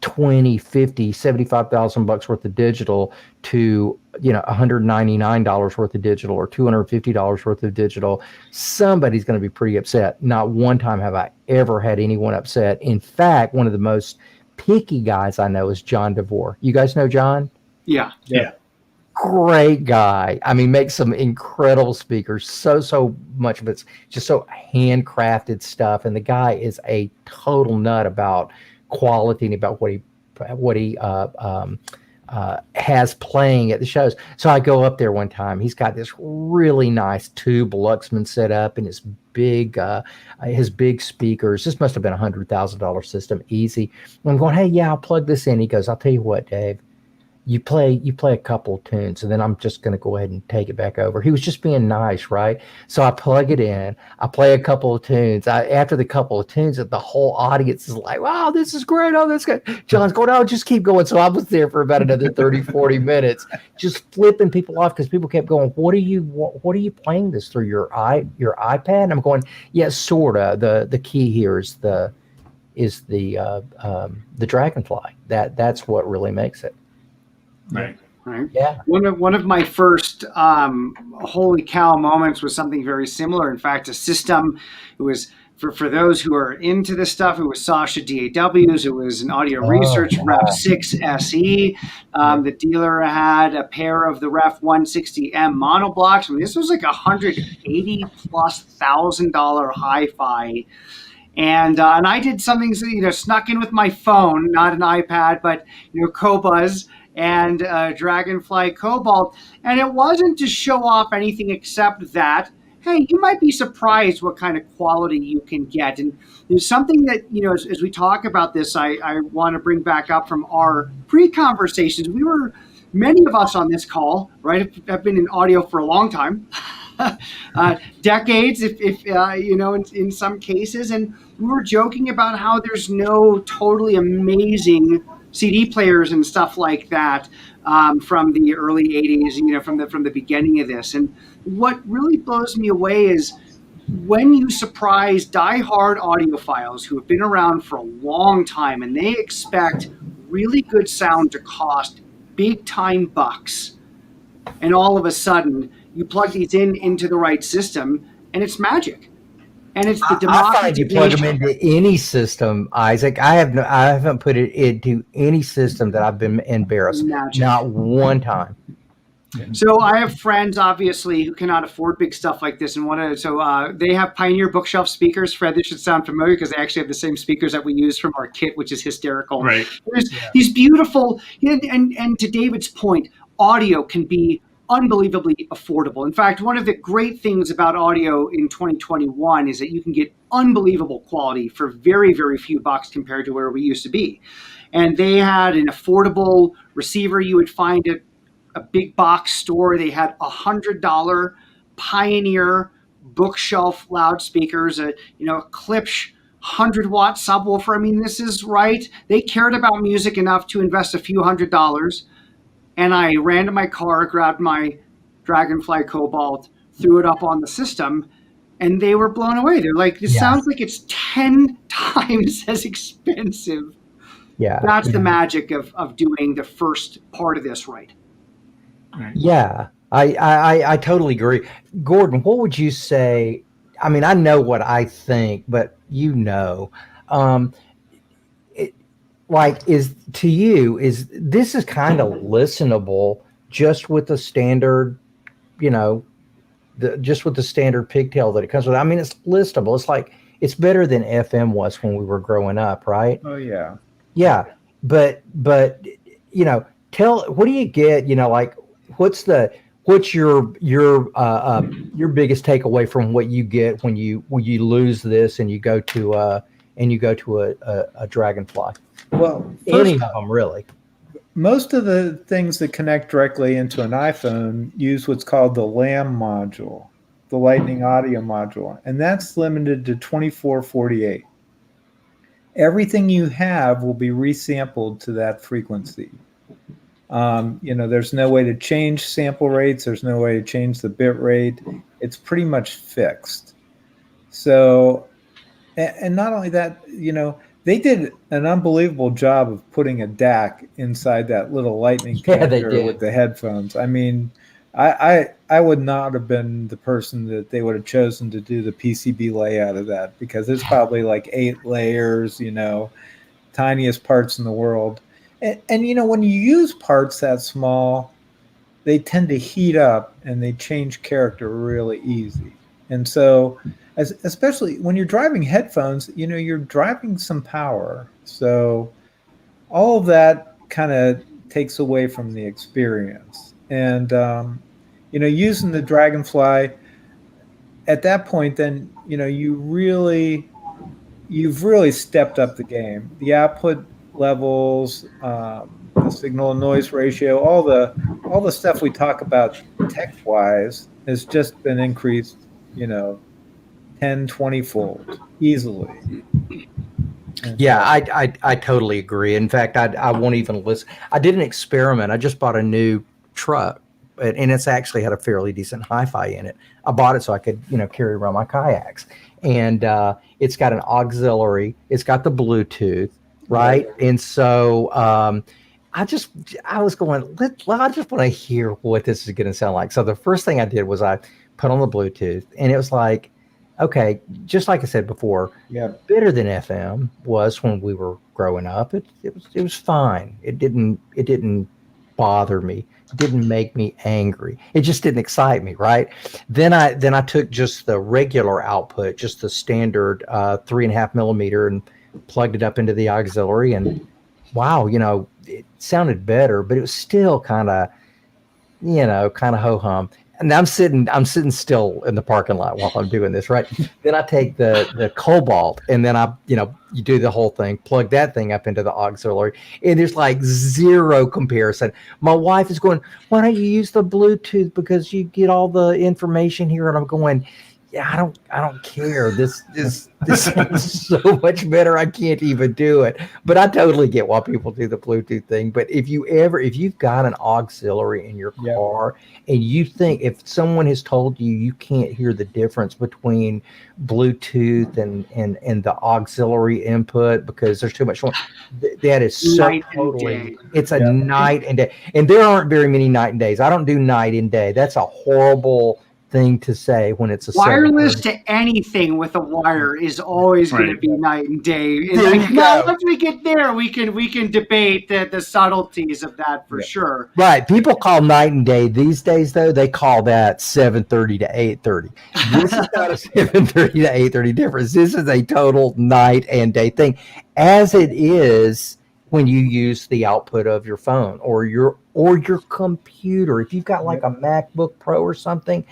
S1: $20, $50, $75,000 worth of digital to, $199 worth of digital or $250 worth of digital, somebody's going to be pretty upset. Not one time have I ever had anyone upset. In fact, one of the most picky guys I know is John DeVore. You guys know John?
S3: Yeah.
S1: Great guy. I mean, makes some incredible speakers. So much of it's just so handcrafted stuff. And the guy is a total nut about quality and about what he has playing at the shows. So I go up there one time. He's got this really nice tube Luxman set up and his big speakers. This must have been $100,000 system, easy. I'm going, hey, yeah, I'll plug this in. He goes, I'll tell you what, Dave. You play a couple of tunes, and then I'm just going to go ahead and take it back over. He was just being nice, right? So I plug it in. I play a couple of tunes. After the couple of tunes, the whole audience is like, wow, this is great. Oh, that's good. John's going, oh, just keep going. So I was there for about another 30, 40 minutes, just flipping people off because people kept going, what are you playing this through your iPad? And I'm going, yes, sort of. The key here is the Dragonfly. That's what really makes it.
S4: Right.
S1: Yeah.
S3: One of my first holy cow moments was something very similar. In fact, a system. It was for those who are into this stuff. It was Sasha DAWs. It was an Audio Research Ref 6 SE. The dealer had a pair of the Ref 160M monoblocks. I mean, this was like $180,000+ hi-fi. And I did something, snuck in with my phone, not an iPad, but Qobuz and Dragonfly Cobalt. And it wasn't to show off anything except that, hey, you might be surprised what kind of quality you can get. And there's something that, as we talk about this, I want to bring back up from our pre-conversations. Many of us on this call, right, have been in audio for a long time. Decades, if in some cases. And we were joking about how there's no totally amazing CD players and stuff like that from the early 80s, from the beginning of this. And what really blows me away is when you surprise diehard audiophiles who have been around for a long time and they expect really good sound to cost big time bucks, and all of a sudden you plug these into the right system and it's magic. And it's the democratization. I find you
S1: plug them into any system, Isaac. I haven't put it into any system that I've been embarrassed. Magic. Not one time.
S3: So I have friends, obviously, who cannot afford big stuff like this, and they have Pioneer bookshelf speakers. Fred, this should sound familiar because they actually have the same speakers that we use from our kit, which is hysterical.
S4: Right.
S3: There's these beautiful, and to David's point, audio can be unbelievably affordable. In fact, one of the great things about audio in 2021 is that you can get unbelievable quality for very, very few bucks compared to where we used to be. And they had an affordable receiver you would find at a big box store. They had $100 Pioneer bookshelf loudspeakers, a Klipsch 100-watt subwoofer. I mean, this is right. They cared about music enough to invest a few $100s. And I ran to my car, grabbed my Dragonfly Cobalt, threw it up on the system, and they were blown away. They're like, this sounds like it's 10 times as expensive.
S1: Yeah.
S3: That's the magic of doing the first part of this right.
S1: Yeah, I totally agree. Gordon, what would you say? I mean, I know what I think, but is this is kind of listenable just with the standard, just with the standard pigtail that it comes with. I mean, it's listenable. It's like, it's better than FM was when we were growing up, right?
S2: Oh yeah.
S1: Yeah. But what do you get, what's your biggest takeaway from what you get when you lose this and you go to a Dragonfly?
S2: Well,
S1: any of them really.
S2: Most of the things that connect directly into an iPhone use what's called the LAM module, the Lightning Audio module, and that's limited to 2448. Everything you have will be resampled to that frequency. There's no way to change sample rates. There's no way to change the bit rate. It's pretty much fixed. So, and not only that, they did an unbelievable job of putting a DAC inside that little lightning connector with the headphones. I mean, I would not have been the person that they would have chosen to do the PCB layout of that, because it's probably like 8 layers, tiniest parts in the world. And when you use parts that small, they tend to heat up and they change character really easy. And so, especially when you're driving headphones, you're driving some power. So all of that kind of takes away from the experience. And, using the Dragonfly at that point, then, you've really stepped up the game. The output levels, the signal and noise ratio, all the stuff we talk about tech-wise has just been increased, 10-20-fold easily. And
S1: yeah, I totally agree. In fact, I won't even listen. I did an experiment. I just bought a new truck, and it's actually had a fairly decent hi-fi in it. I bought it so I could, carry around my kayaks. And it's got an auxiliary. It's got the Bluetooth, right? And so I was going, I just want to hear what this is going to sound like. So the first thing I did was I put on the Bluetooth, and it was like, okay, just like I said before, better than FM was when we were growing up. It was fine. It didn't bother me. It didn't make me angry. It just didn't excite me, right? Then I took just the regular output, just the standard 3.5 millimeter, and plugged it up into the auxiliary, and wow, it sounded better, but it was still kind of ho hum. And I'm sitting still in the parking lot while I'm doing this, right? Then I take the Cobalt, and then you do the whole thing, plug that thing up into the auxiliary, and there's like zero comparison. My wife is going, "Why don't you use the Bluetooth, because you get all the information here?" And I'm going, "Yeah, I don't care. This is so much better. I can't even do it." But I totally get why people do the Bluetooth thing. But if you've got an auxiliary in your car, and you think, if someone has told you can't hear the difference between Bluetooth and the auxiliary input because there's too much fun, that is so totally, it's a night and day. And there aren't very many night and days. I don't do night and day. That's a horrible thing to say when it's a
S3: wireless
S1: 7:30.
S3: to anything with a wire is always going to
S4: Right.
S3: be night and day. And
S1: There you
S3: now,
S1: go.
S3: once we get there, we can debate the subtleties of that for sure.
S1: Right. People call night and day these days, though. They call that 7:30 to 8:30. This is not a 7:30 to 8:30 difference. This is a total night and day thing, as it is when you use the output of your phone or your computer. If you've got like a MacBook Pro or something,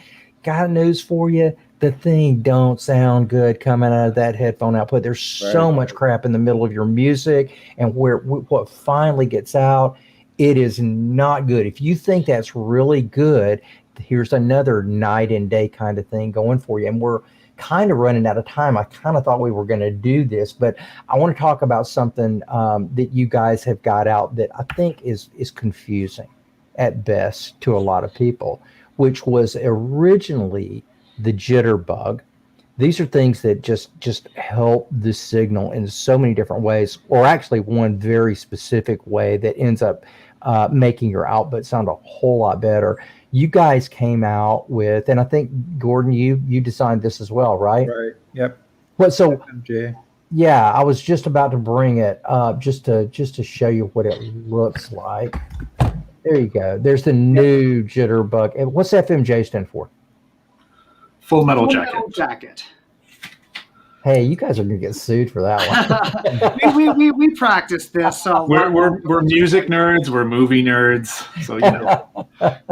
S1: got news for you. The thing don't sound good coming out of that headphone output. There's so much crap in the middle of your music, and what finally gets out, it is not good. If you think that's really good, here's another night and day kind of thing going for you. And we're kind of running out of time. I kind of thought we were going to do this, but I want to talk about something that you guys have got out that I think is confusing at best to a lot of people, which was originally the Jitterbug. These are things that just help the signal in so many different ways, or actually one very specific way that ends up making your output sound a whole lot better. You guys came out with, and I think Gordon, you designed this as well, right?
S2: Right. Yep.
S1: What? So
S2: FMJ.
S1: yeah, I was just about to bring it up just to show you what it looks like. There you go. There's the new Jitterbug. And what's FMJ stand for?
S4: Full Metal
S3: Full
S4: Jacket.
S3: Metal Jacket.
S1: Hey, you guys are gonna get sued for that one.
S3: we practiced this. So
S4: We're music nerds. We're movie nerds. So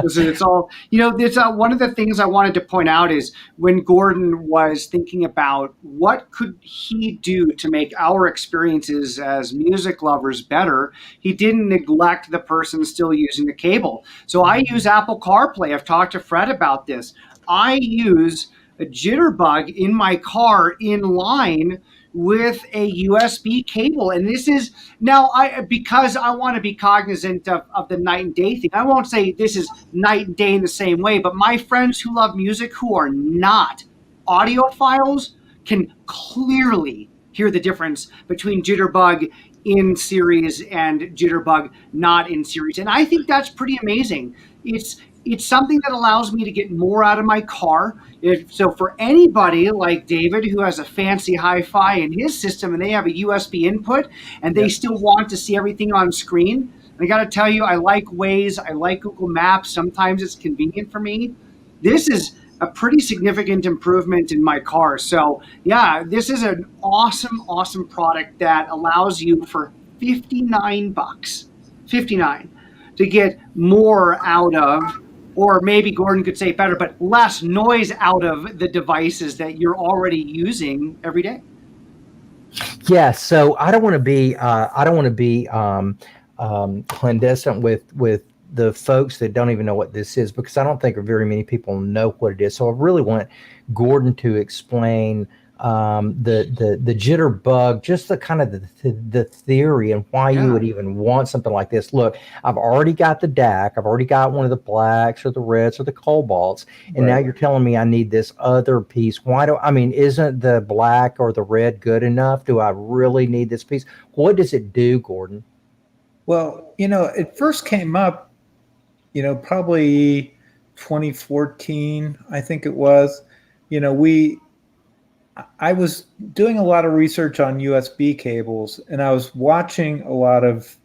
S3: Listen, it's all It's one of the things I wanted to point out is when Gordon was thinking about what could he do to make our experiences as music lovers better, he didn't neglect the person still using the cable. So I use Apple CarPlay. I've talked to Fred about this. I use a Jitterbug in my car in line with a USB cable. And this is now because I want to be cognizant of the night and day thing. I won't say this is night and day in the same way, but my friends who love music who are not audiophiles can clearly hear the difference between Jitterbug in series and Jitterbug not in series. And I think that's pretty amazing. It's something that allows me to get more out of my car. So for anybody like David who has a fancy hi-fi in his system and they have a USB input and they still want to see everything on screen, I got to tell you, I like Waze, I like Google Maps. Sometimes it's convenient for me. This is a pretty significant improvement in my car. So yeah, this is an awesome product that allows you for $59, $59 to get more out of, or maybe Gordon could say it better, but less noise out of the devices that you're already using every day.
S1: Yeah, so I don't want to be clandestine with the folks that don't even know what this is, because I don't think very many people know what it is. So I really want Gordon to explain the Jitterbug, just the kind of the theory and why you would even want something like this. Look, I've already got the DAC. I've already got one of the blacks or the reds or the cobalts. And now you're telling me I need this other piece. Isn't the black or the red good enough? Do I really need this piece? What does it do, Gordon?
S2: Well, it first came up, probably 2014, I think it was. I was doing a lot of research on USB cables, and I was watching a lot of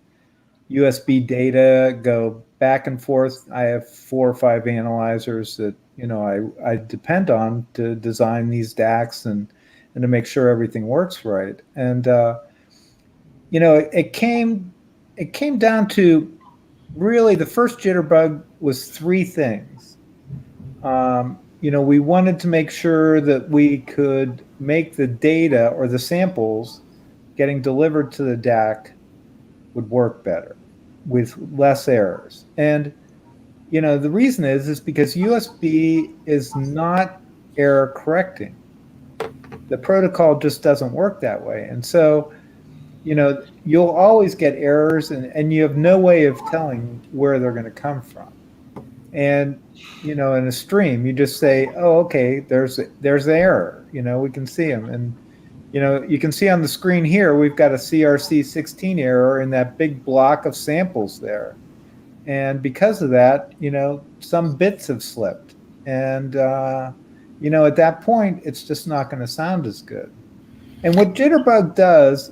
S2: USB data go back and forth. I have 4 or 5 analyzers that I depend on to design these DACs and to make sure everything works right. And it came down to really the first Jitterbug was 3 things. We wanted to make sure that we could make the data or the samples getting delivered to the DAC would work better with less errors. And, the reason is because USB is not error correcting. The protocol just doesn't work that way. And so, you'll always get errors and you have no way of telling where they're going to come from. And, in a stream, you just say, oh, okay, there's the error. We can see them. And, you can see on the screen here, we've got a CRC16 error in that big block of samples there. And because of that, some bits have slipped. And, at that point, it's just not going to sound as good. And what Jitterbug does,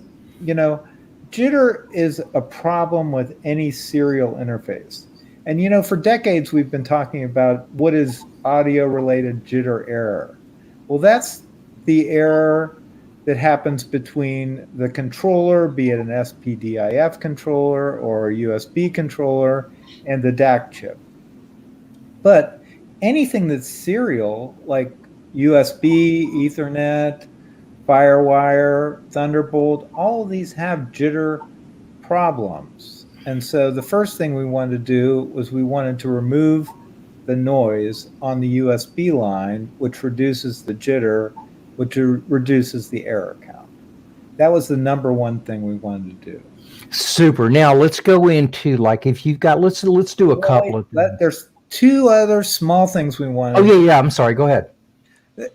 S2: jitter is a problem with any serial interface. And, for decades, we've been talking about what is audio-related jitter error. Well, that's the error that happens between the controller, be it an SPDIF controller or a USB controller, and the DAC chip. But anything that's serial, like USB, Ethernet, Firewire, Thunderbolt, all of these have jitter problems. And so the first thing we wanted to do was we wanted to remove the noise on the USB line, which reduces the jitter, which reduces the error count. That was the number one thing we wanted to do.
S1: Super. Now let's go into, like, if you've got, let's do a couple of things.
S2: There's two other small things we wanted.
S1: Oh, yeah. I'm sorry. Go ahead.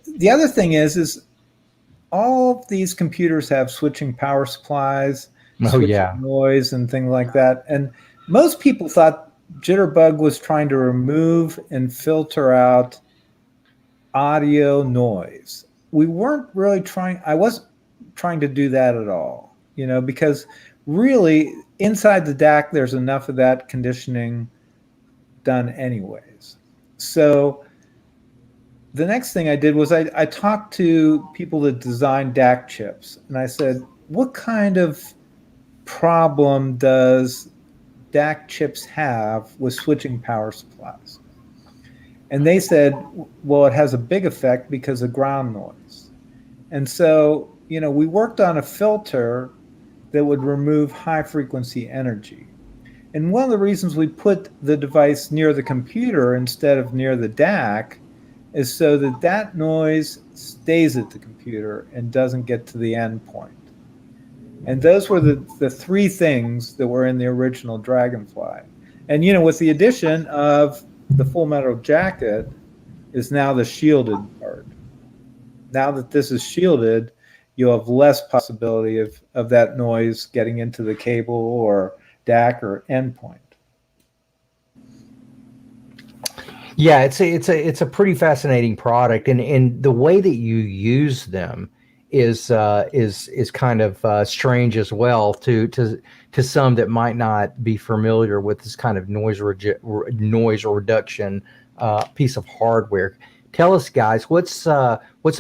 S2: The other thing is all of these computers have switching power supplies, noise and things like that. And most people thought Jitterbug was trying to remove and filter out audio noise. We weren't really I wasn't trying to do that at all, because really inside the DAC, there's enough of that conditioning done anyways. So the next thing I did was I talked to people that design DAC chips, and I said, what kind of problem does DAC chips have with switching power supplies? And they said, well, it has a big effect because of ground noise. And so, we worked on a filter that would remove high frequency energy. And one of the reasons we put the device near the computer instead of near the DAC is so that noise stays at the computer and doesn't get to the endpoint. And those were the three things that were in the original Dragonfly. And, with the addition of the full metal jacket is now the shielded part. Now that this is shielded, you'll have less possibility of that noise getting into the cable or DAC or endpoint.
S1: Yeah, it's a pretty fascinating product, and the way that you use them is kind of strange as well to some that might not be familiar with this kind of noise reduction piece of hardware. Tell us, guys, what's a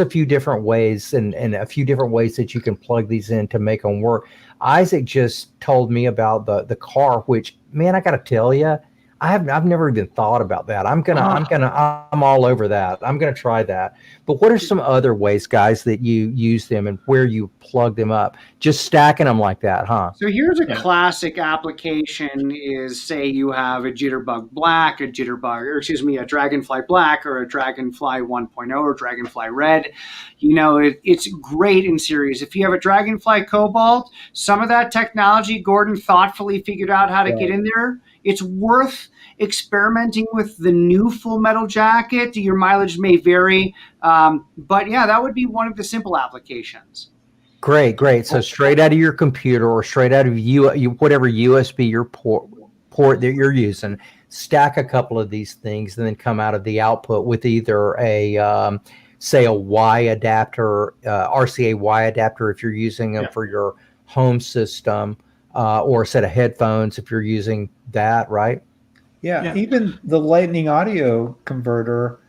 S1: few different ways and a few different ways that you can plug these in to make them work. Isaac just told me about the car, which, man, I got to tell you, I've never even thought about that. I'm all over that. I'm gonna try that. But what are some other ways, guys, that you use them and where you plug them up? Just stacking them like that, huh?
S3: So here's a classic application: is, say you have a Jitterbug Black, a Dragonfly Black, or a Dragonfly 1.0 or Dragonfly Red. It's great in series. If you have a Dragonfly Cobalt, some of that technology Gordon thoughtfully figured out how to get in there. It's worth experimenting with the new full metal jacket. Your mileage may vary, but yeah, that would be one of the simple applications. Great.
S1: So straight out of your computer or straight out of whatever USB your port that you're using, stack a couple of these things, and then come out of the output with either a say a Y adapter, RCA Y adapter if you're using them for your home system. Or a set of headphones if you're using that, right?
S2: Yeah, even the Lightning audio converter,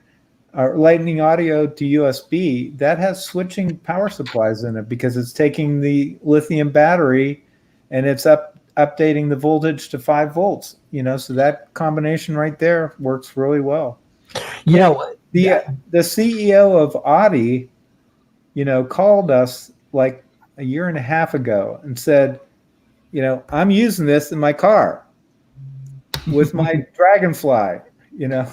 S2: or Lightning audio to USB, that has switching power supplies in it because it's taking the lithium battery and it's updating the voltage to 5 volts. So that combination right there works really well. The CEO of Audi, called us like a year and a half ago and said, I'm using this in my car with my Dragonfly, Yeah.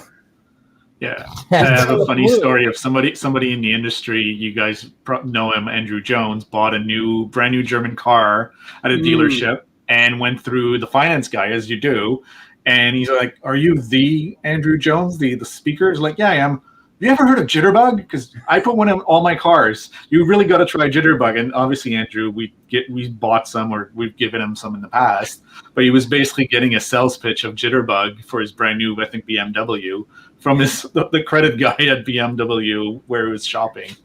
S4: I have a funny story of somebody in the industry. You guys know him, Andrew Jones, bought a brand new German car at a dealership and went through the finance guy, as you do. And he's like, "Are you the Andrew Jones, the speaker?" He's like, "Yeah, I am." you ever heard of Jitterbug? Because I put one in all my cars. You really got to try Jitterbug. And obviously, Andrew, we bought some, or we've given him some in the past. But he was basically getting a sales pitch of Jitterbug for his brand new, I think, BMW from the credit guy at BMW where he was shopping.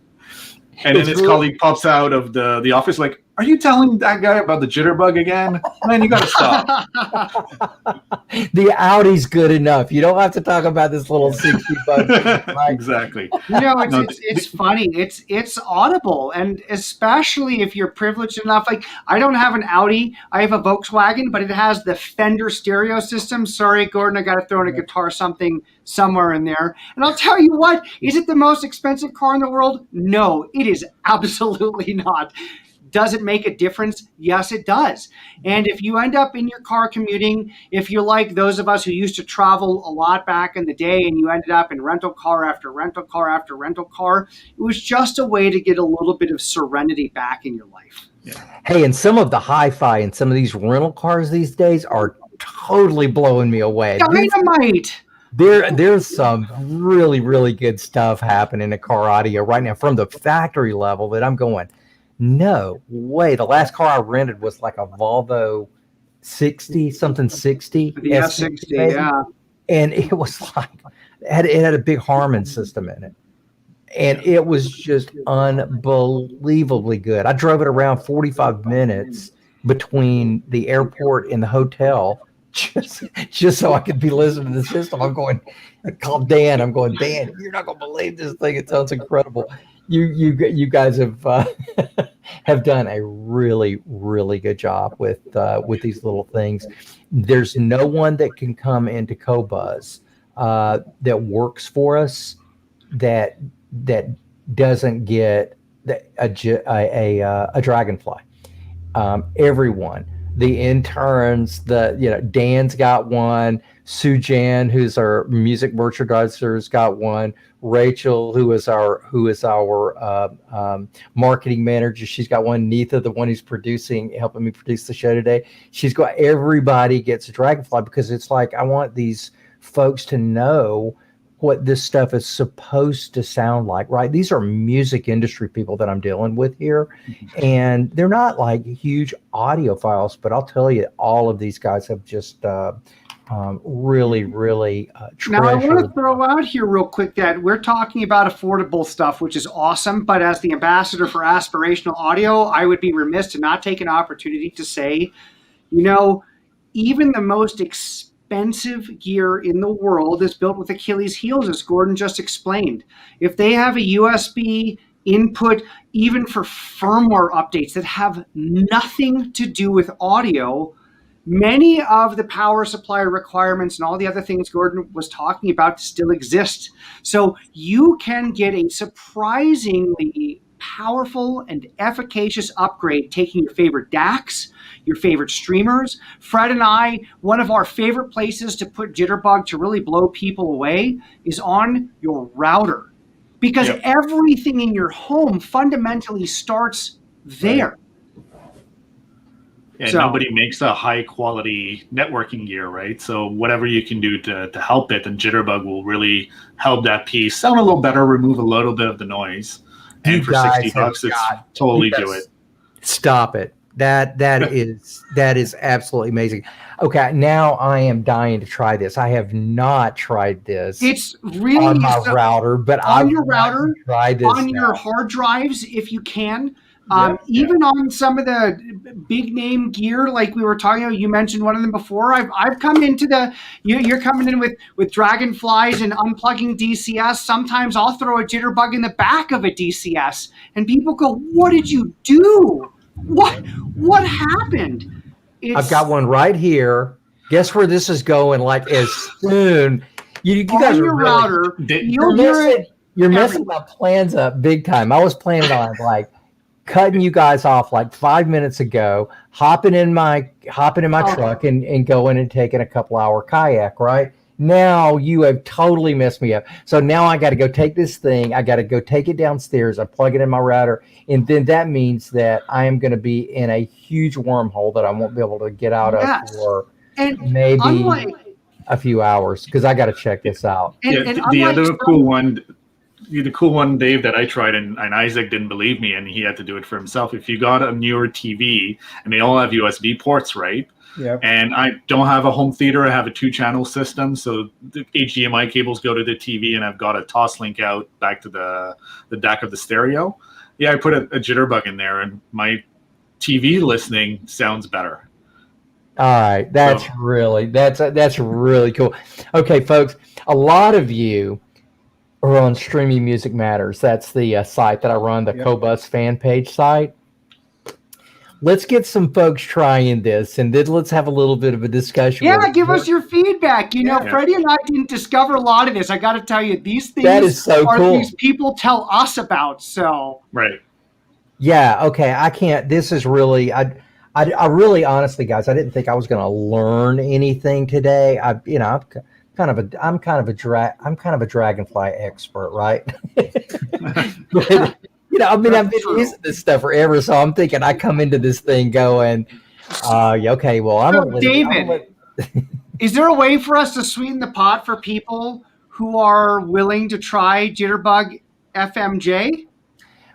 S4: And then his colleague pops out of the office like, "Are you telling that guy about the Jitterbug again? Man, you got to stop."
S1: The Audi's good enough. You don't have to talk about this little 60 bucks.
S4: Exactly.
S3: It's funny. It's audible, and especially if you're privileged enough. Like, I don't have an Audi. I have a Volkswagen, but it has the Fender stereo system. Sorry, Gordon, I got to throw in a guitar somewhere in there. And I'll tell you what, is it the most expensive car in the world? No, it is absolutely not. Does it make a difference? Yes, it does. And if you end up in your car commuting, if you're like those of us who used to travel a lot back in the day and you ended up in rental car after rental car after rental car, it was just a way to get a little bit of serenity back in your life.
S4: Yeah.
S1: Hey, and some of the hi-fi and some of these rental cars these days are totally blowing me away.
S3: Dynamite!
S1: There's some really, really good stuff happening in car audio right now from the factory level that I'm going, no way. The last car I rented was like a Volvo 60.
S3: The S60, yeah.
S1: And it was like, it had a big Harman system in it. And it was just unbelievably good. I drove it around 45 minutes between the airport and the hotel just so I could be listening to the system. I called Dan. I'm going, Dan, you're not going to believe this thing. It sounds incredible. You guys have done a really, really good job with these little things. There's no one that can come into Qobuz that works for us that doesn't get a Dragonfly. Everyone, the interns, Dan's got one. Sue Jan, who's our music merchandiser, has got one. Rachel, who is our marketing manager, she's got one. Neetha, the one who's helping me produce the show today, she's got. Everybody gets a Dragonfly because it's like, I want these folks to know what this stuff is supposed to sound like, right? These are music industry people that I'm dealing with here, and they're not like huge audiophiles, but I'll tell you, all of these guys have just really, really
S3: Now, I want to throw out here real quick that we're talking about affordable stuff, which is awesome, but as the ambassador for aspirational audio, I would be remiss to not take an opportunity to say, even the most expensive gear in the world is built with Achilles heels, as Gordon just explained. If they have a USB input, even for firmware updates that have nothing to do with audio, many of the power supply requirements and all the other things Gordon was talking about still exist. So you can get a surprisingly powerful and efficacious upgrade taking your favorite DACs, your favorite streamers. Fred and I, one of our favorite places to put Jitterbug to really blow people away is on your router. Because everything in your home fundamentally starts there.
S4: And nobody makes a high quality networking gear, right? So whatever you can do to help it, and Jitterbug will really help that piece sound a little better, remove a little bit of the noise. And for $60, it's totally do it.
S1: Stop it. That is absolutely amazing. Okay, now I am dying to try this. I have not tried this.
S3: It's really
S1: on my router, but
S3: on your router,
S1: try this
S3: on your hard drives if you can. Even on some of the big name gear, like we were talking about, you mentioned one of them before. I've come into you're coming in with Dragonflies and unplugging DCS. Sometimes I'll throw a Jitterbug in the back of a DCS, and people go, "What did you do? What happened?"
S1: I've got one right here. Guess where this is going? Like as soon you guys
S3: your
S1: are
S3: router,
S1: you're messing my plans up big time. I was planning on like cutting you guys off like 5 minutes ago, hopping in my truck and going and taking a couple hour kayak, right? Now you have totally messed me up. So now I got to go take this thing. I got to go take it downstairs. I plug it in my router. And then that means that I am going to be in a huge wormhole that I won't be able to get out of for maybe a few hours because I got to check this out.
S4: The other cool one the cool one, Dave, that I tried, and Isaac didn't believe me, and he had to do it for himself. If you got a newer TV, and they all have USB ports, right?
S2: Yep.
S4: And I don't have a home theater. I have a 2-channel system, so the HDMI cables go to the TV, and I've got a toss link out back to the DAC of the stereo. Yeah, I put a Jitterbug in there, and my TV listening sounds better.
S1: All right, that's really cool. Okay, folks, a lot of you are on Streaming Music Matters. That's the site that I run, the Qobuz fan page site. Let's get some folks trying this, and then let's have a little bit of a discussion.
S3: Yeah, give us your feedback. Freddie and I didn't discover a lot of this. I got to tell you, these things
S1: that is so
S3: are
S1: cool.
S3: These people tell us about. So
S4: right.
S1: Yeah. Okay. I can't. This is really. I really, honestly, guys, I didn't think I was going to learn anything today. I'm kind of a Dragonfly expert, right? I've been using this stuff forever, so I'm thinking I come into this thing going, okay, well,
S3: David, is there a way for us to sweeten the pot for people who are willing to try Jitterbug FMJ?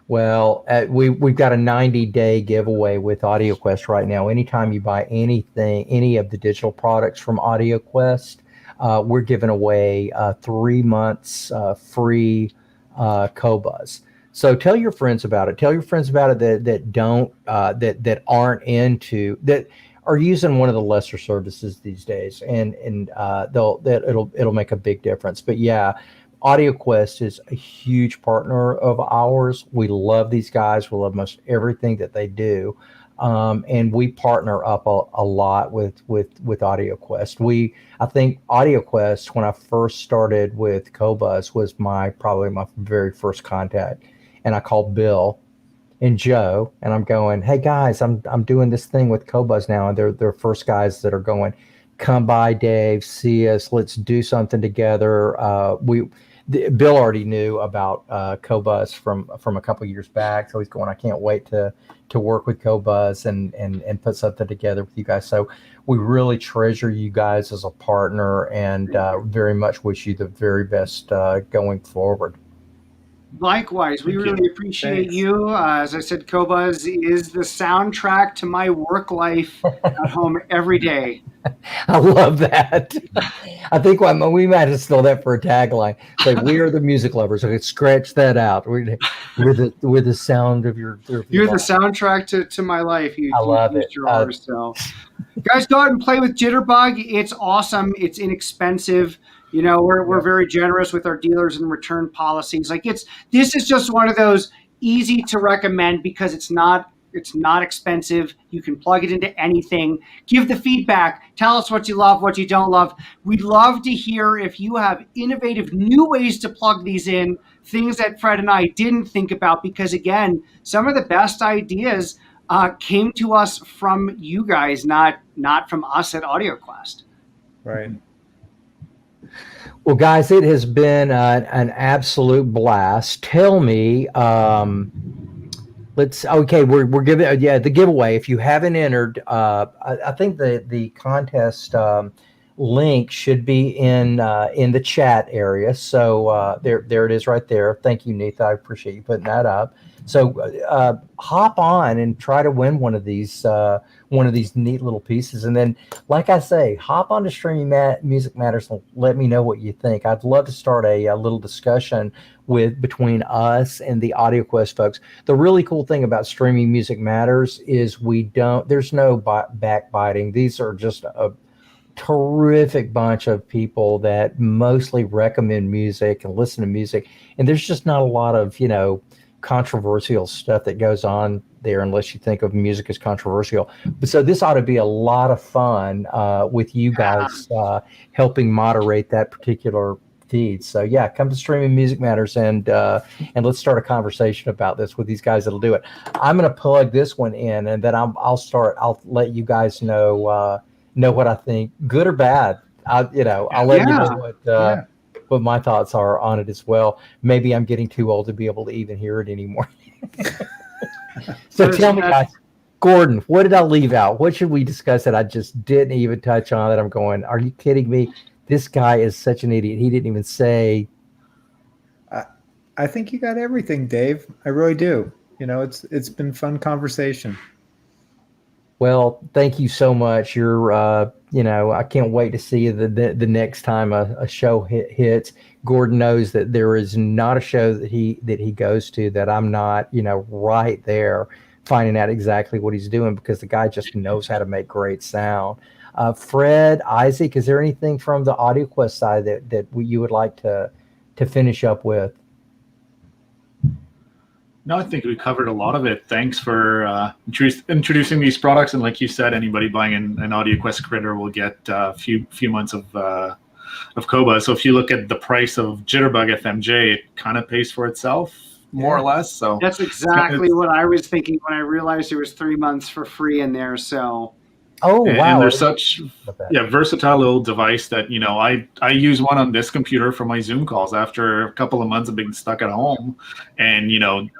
S1: Well, we've got a 90-day giveaway with AudioQuest right now. Anytime you buy any of the digital products from AudioQuest, we're giving away 3 months free Qobuz. So tell your friends about it. Tell your friends about it that aren't into, that are using one of the lesser services these days, and it'll make a big difference. But yeah, AudioQuest is a huge partner of ours. We love these guys. We love most everything that they do. And we partner up a lot with AudioQuest. I think AudioQuest, when I first started with Qobuz, was probably my very first contact. And I called Bill and Joe, and I'm going, hey guys, I'm doing this thing with Qobuz now, and they're first guys that are going, come by, Dave, see us, let's do something together. Bill already knew about Qobuz from a couple years back, so he's going, I can't wait to work with Qobuz and put something together with you guys. So we really treasure you guys as a partner, and very much wish you the very best going forward.
S3: Likewise, we really appreciate you. As I said, Qobuz is the soundtrack to my work life at home every day.
S1: I love that. I think we might have stole that for a tagline. It's like, we are the music lovers. Okay, scratch that out. We're the sound of your
S3: You're
S1: life.
S3: the soundtrack to my life.
S1: I love it.
S3: So, guys, go out and play with Jitterbug. It's awesome. It's inexpensive. We're very generous with our dealers and return policies. This is just one of those easy to recommend because it's not expensive. You can plug it into anything. Give the feedback. Tell us what you love, what you don't love. We'd love to hear if you have innovative new ways to plug these in, things that Fred and I didn't think about, because again, some of the best ideas came to us from you guys, not from us at AudioQuest.
S2: Right.
S1: Well, guys, it has been an absolute blast. Tell me, we're giving the giveaway. If you haven't entered, I think the contest link should be in the chat area. So there it is right there. Thank you, Neitha. I appreciate you putting that up. So hop on and try to win one of these neat little pieces. And then, like I say, hop on to Streaming Music Matters and let me know what you think. I'd love to start a little discussion between us and the AudioQuest folks. The really cool thing about Streaming Music Matters is there's no backbiting. These are just a terrific bunch of people that mostly recommend music and listen to music. And there's just not a lot of, controversial stuff that goes on there unless you think of music as controversial. But so this ought to be a lot of fun with you guys helping moderate that particular feed. So yeah, come to Streaming Music Matters and let's start a conversation about this with these guys that'll do it. I'm going to plug this one in, and then I'll let you guys know what I think, good or bad. I'll let you know what my thoughts are on it as well. Maybe I'm getting too old to be able to even hear it anymore. So tell me, guys, Gordon, what did I leave out? What should we discuss that I just didn't even touch on that I'm going, are you kidding me? This guy is such an idiot. He didn't even say.
S2: I think you got everything, Dave. I really do. It's been fun conversation.
S1: Well, thank you so much. You're, I can't wait to see you the next time a show hits. Gordon knows that there is not a show that he goes to that I'm not, right there finding out exactly what he's doing, because the guy just knows how to make great sound. Fred, Isaac, is there anything from the AudioQuest side that you would like to finish up with?
S4: No, I think we covered a lot of it. Thanks for introducing these products. And like you said, anybody buying an AudioQuest Critter will get a few months of Qobuz. So if you look at the price of Jitterbug FMJ, it kind of pays for itself, more or less. So
S3: that's exactly what I was thinking when I realized there was 3 months for free in there. So.
S1: Oh, wow.
S4: And they're such versatile little device that, I use one on this computer for my Zoom calls after a couple of months of being stuck at home. And,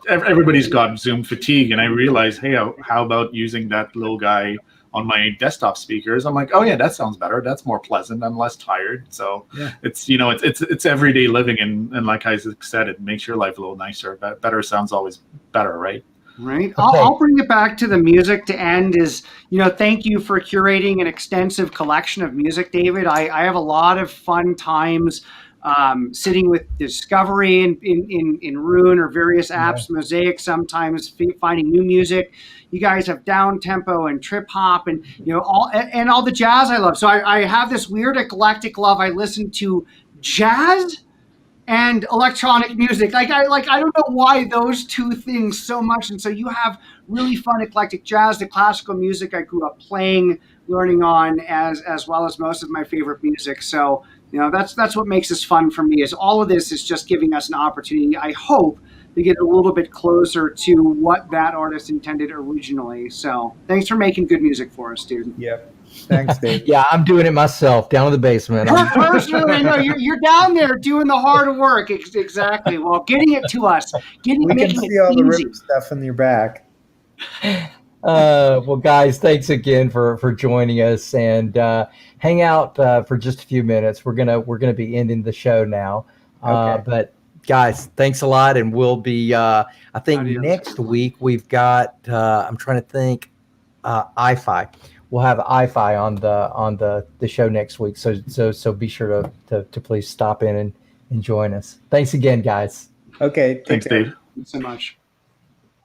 S4: everybody's got Zoom fatigue. And I realized, hey, how about using that little guy on my desktop speakers? I'm like, oh, yeah, that sounds better. That's more pleasant. I'm less tired. So it's, it's everyday living. And like Isaac said, it makes your life a little nicer. Better sounds always better, right?
S3: Right. I'll bring it back to the music to end is, thank you for curating an extensive collection of music, David. I have a lot of fun times sitting with Discovery in Rune or various apps, Mosaic, sometimes finding new music. You guys have down tempo and trip hop and, all the jazz I love. So I have this weird eclectic love. I listen to jazz and electronic music. I don't know why those two things so much. And so you have really fun eclectic jazz, the classical music I grew up playing, learning on, as well as most of my favorite music. So, that's what makes this fun for me, is all of this is just giving us an opportunity, I hope, to get a little bit closer to what that artist intended originally. So thanks for making good music for us, dude.
S2: Yep. Thanks, Dave.
S1: Yeah, I'm doing it myself down in the basement.
S3: Personally, no, you're down there doing the hard work. Exactly. Well, getting it to us,
S2: we can see all the rip stuff in your back.
S1: Well, guys, thanks again for joining us, and hang out for just a few minutes. We're gonna be ending the show now.
S2: Okay.
S1: But guys, thanks a lot, and we'll be. I think next week we've got. I'm trying to think. Ifi. We'll have Ifi on the show next week. So be sure to please stop in and join us. Thanks again, guys.
S2: Okay.
S4: Thanks, Dave.
S3: Thanks so much.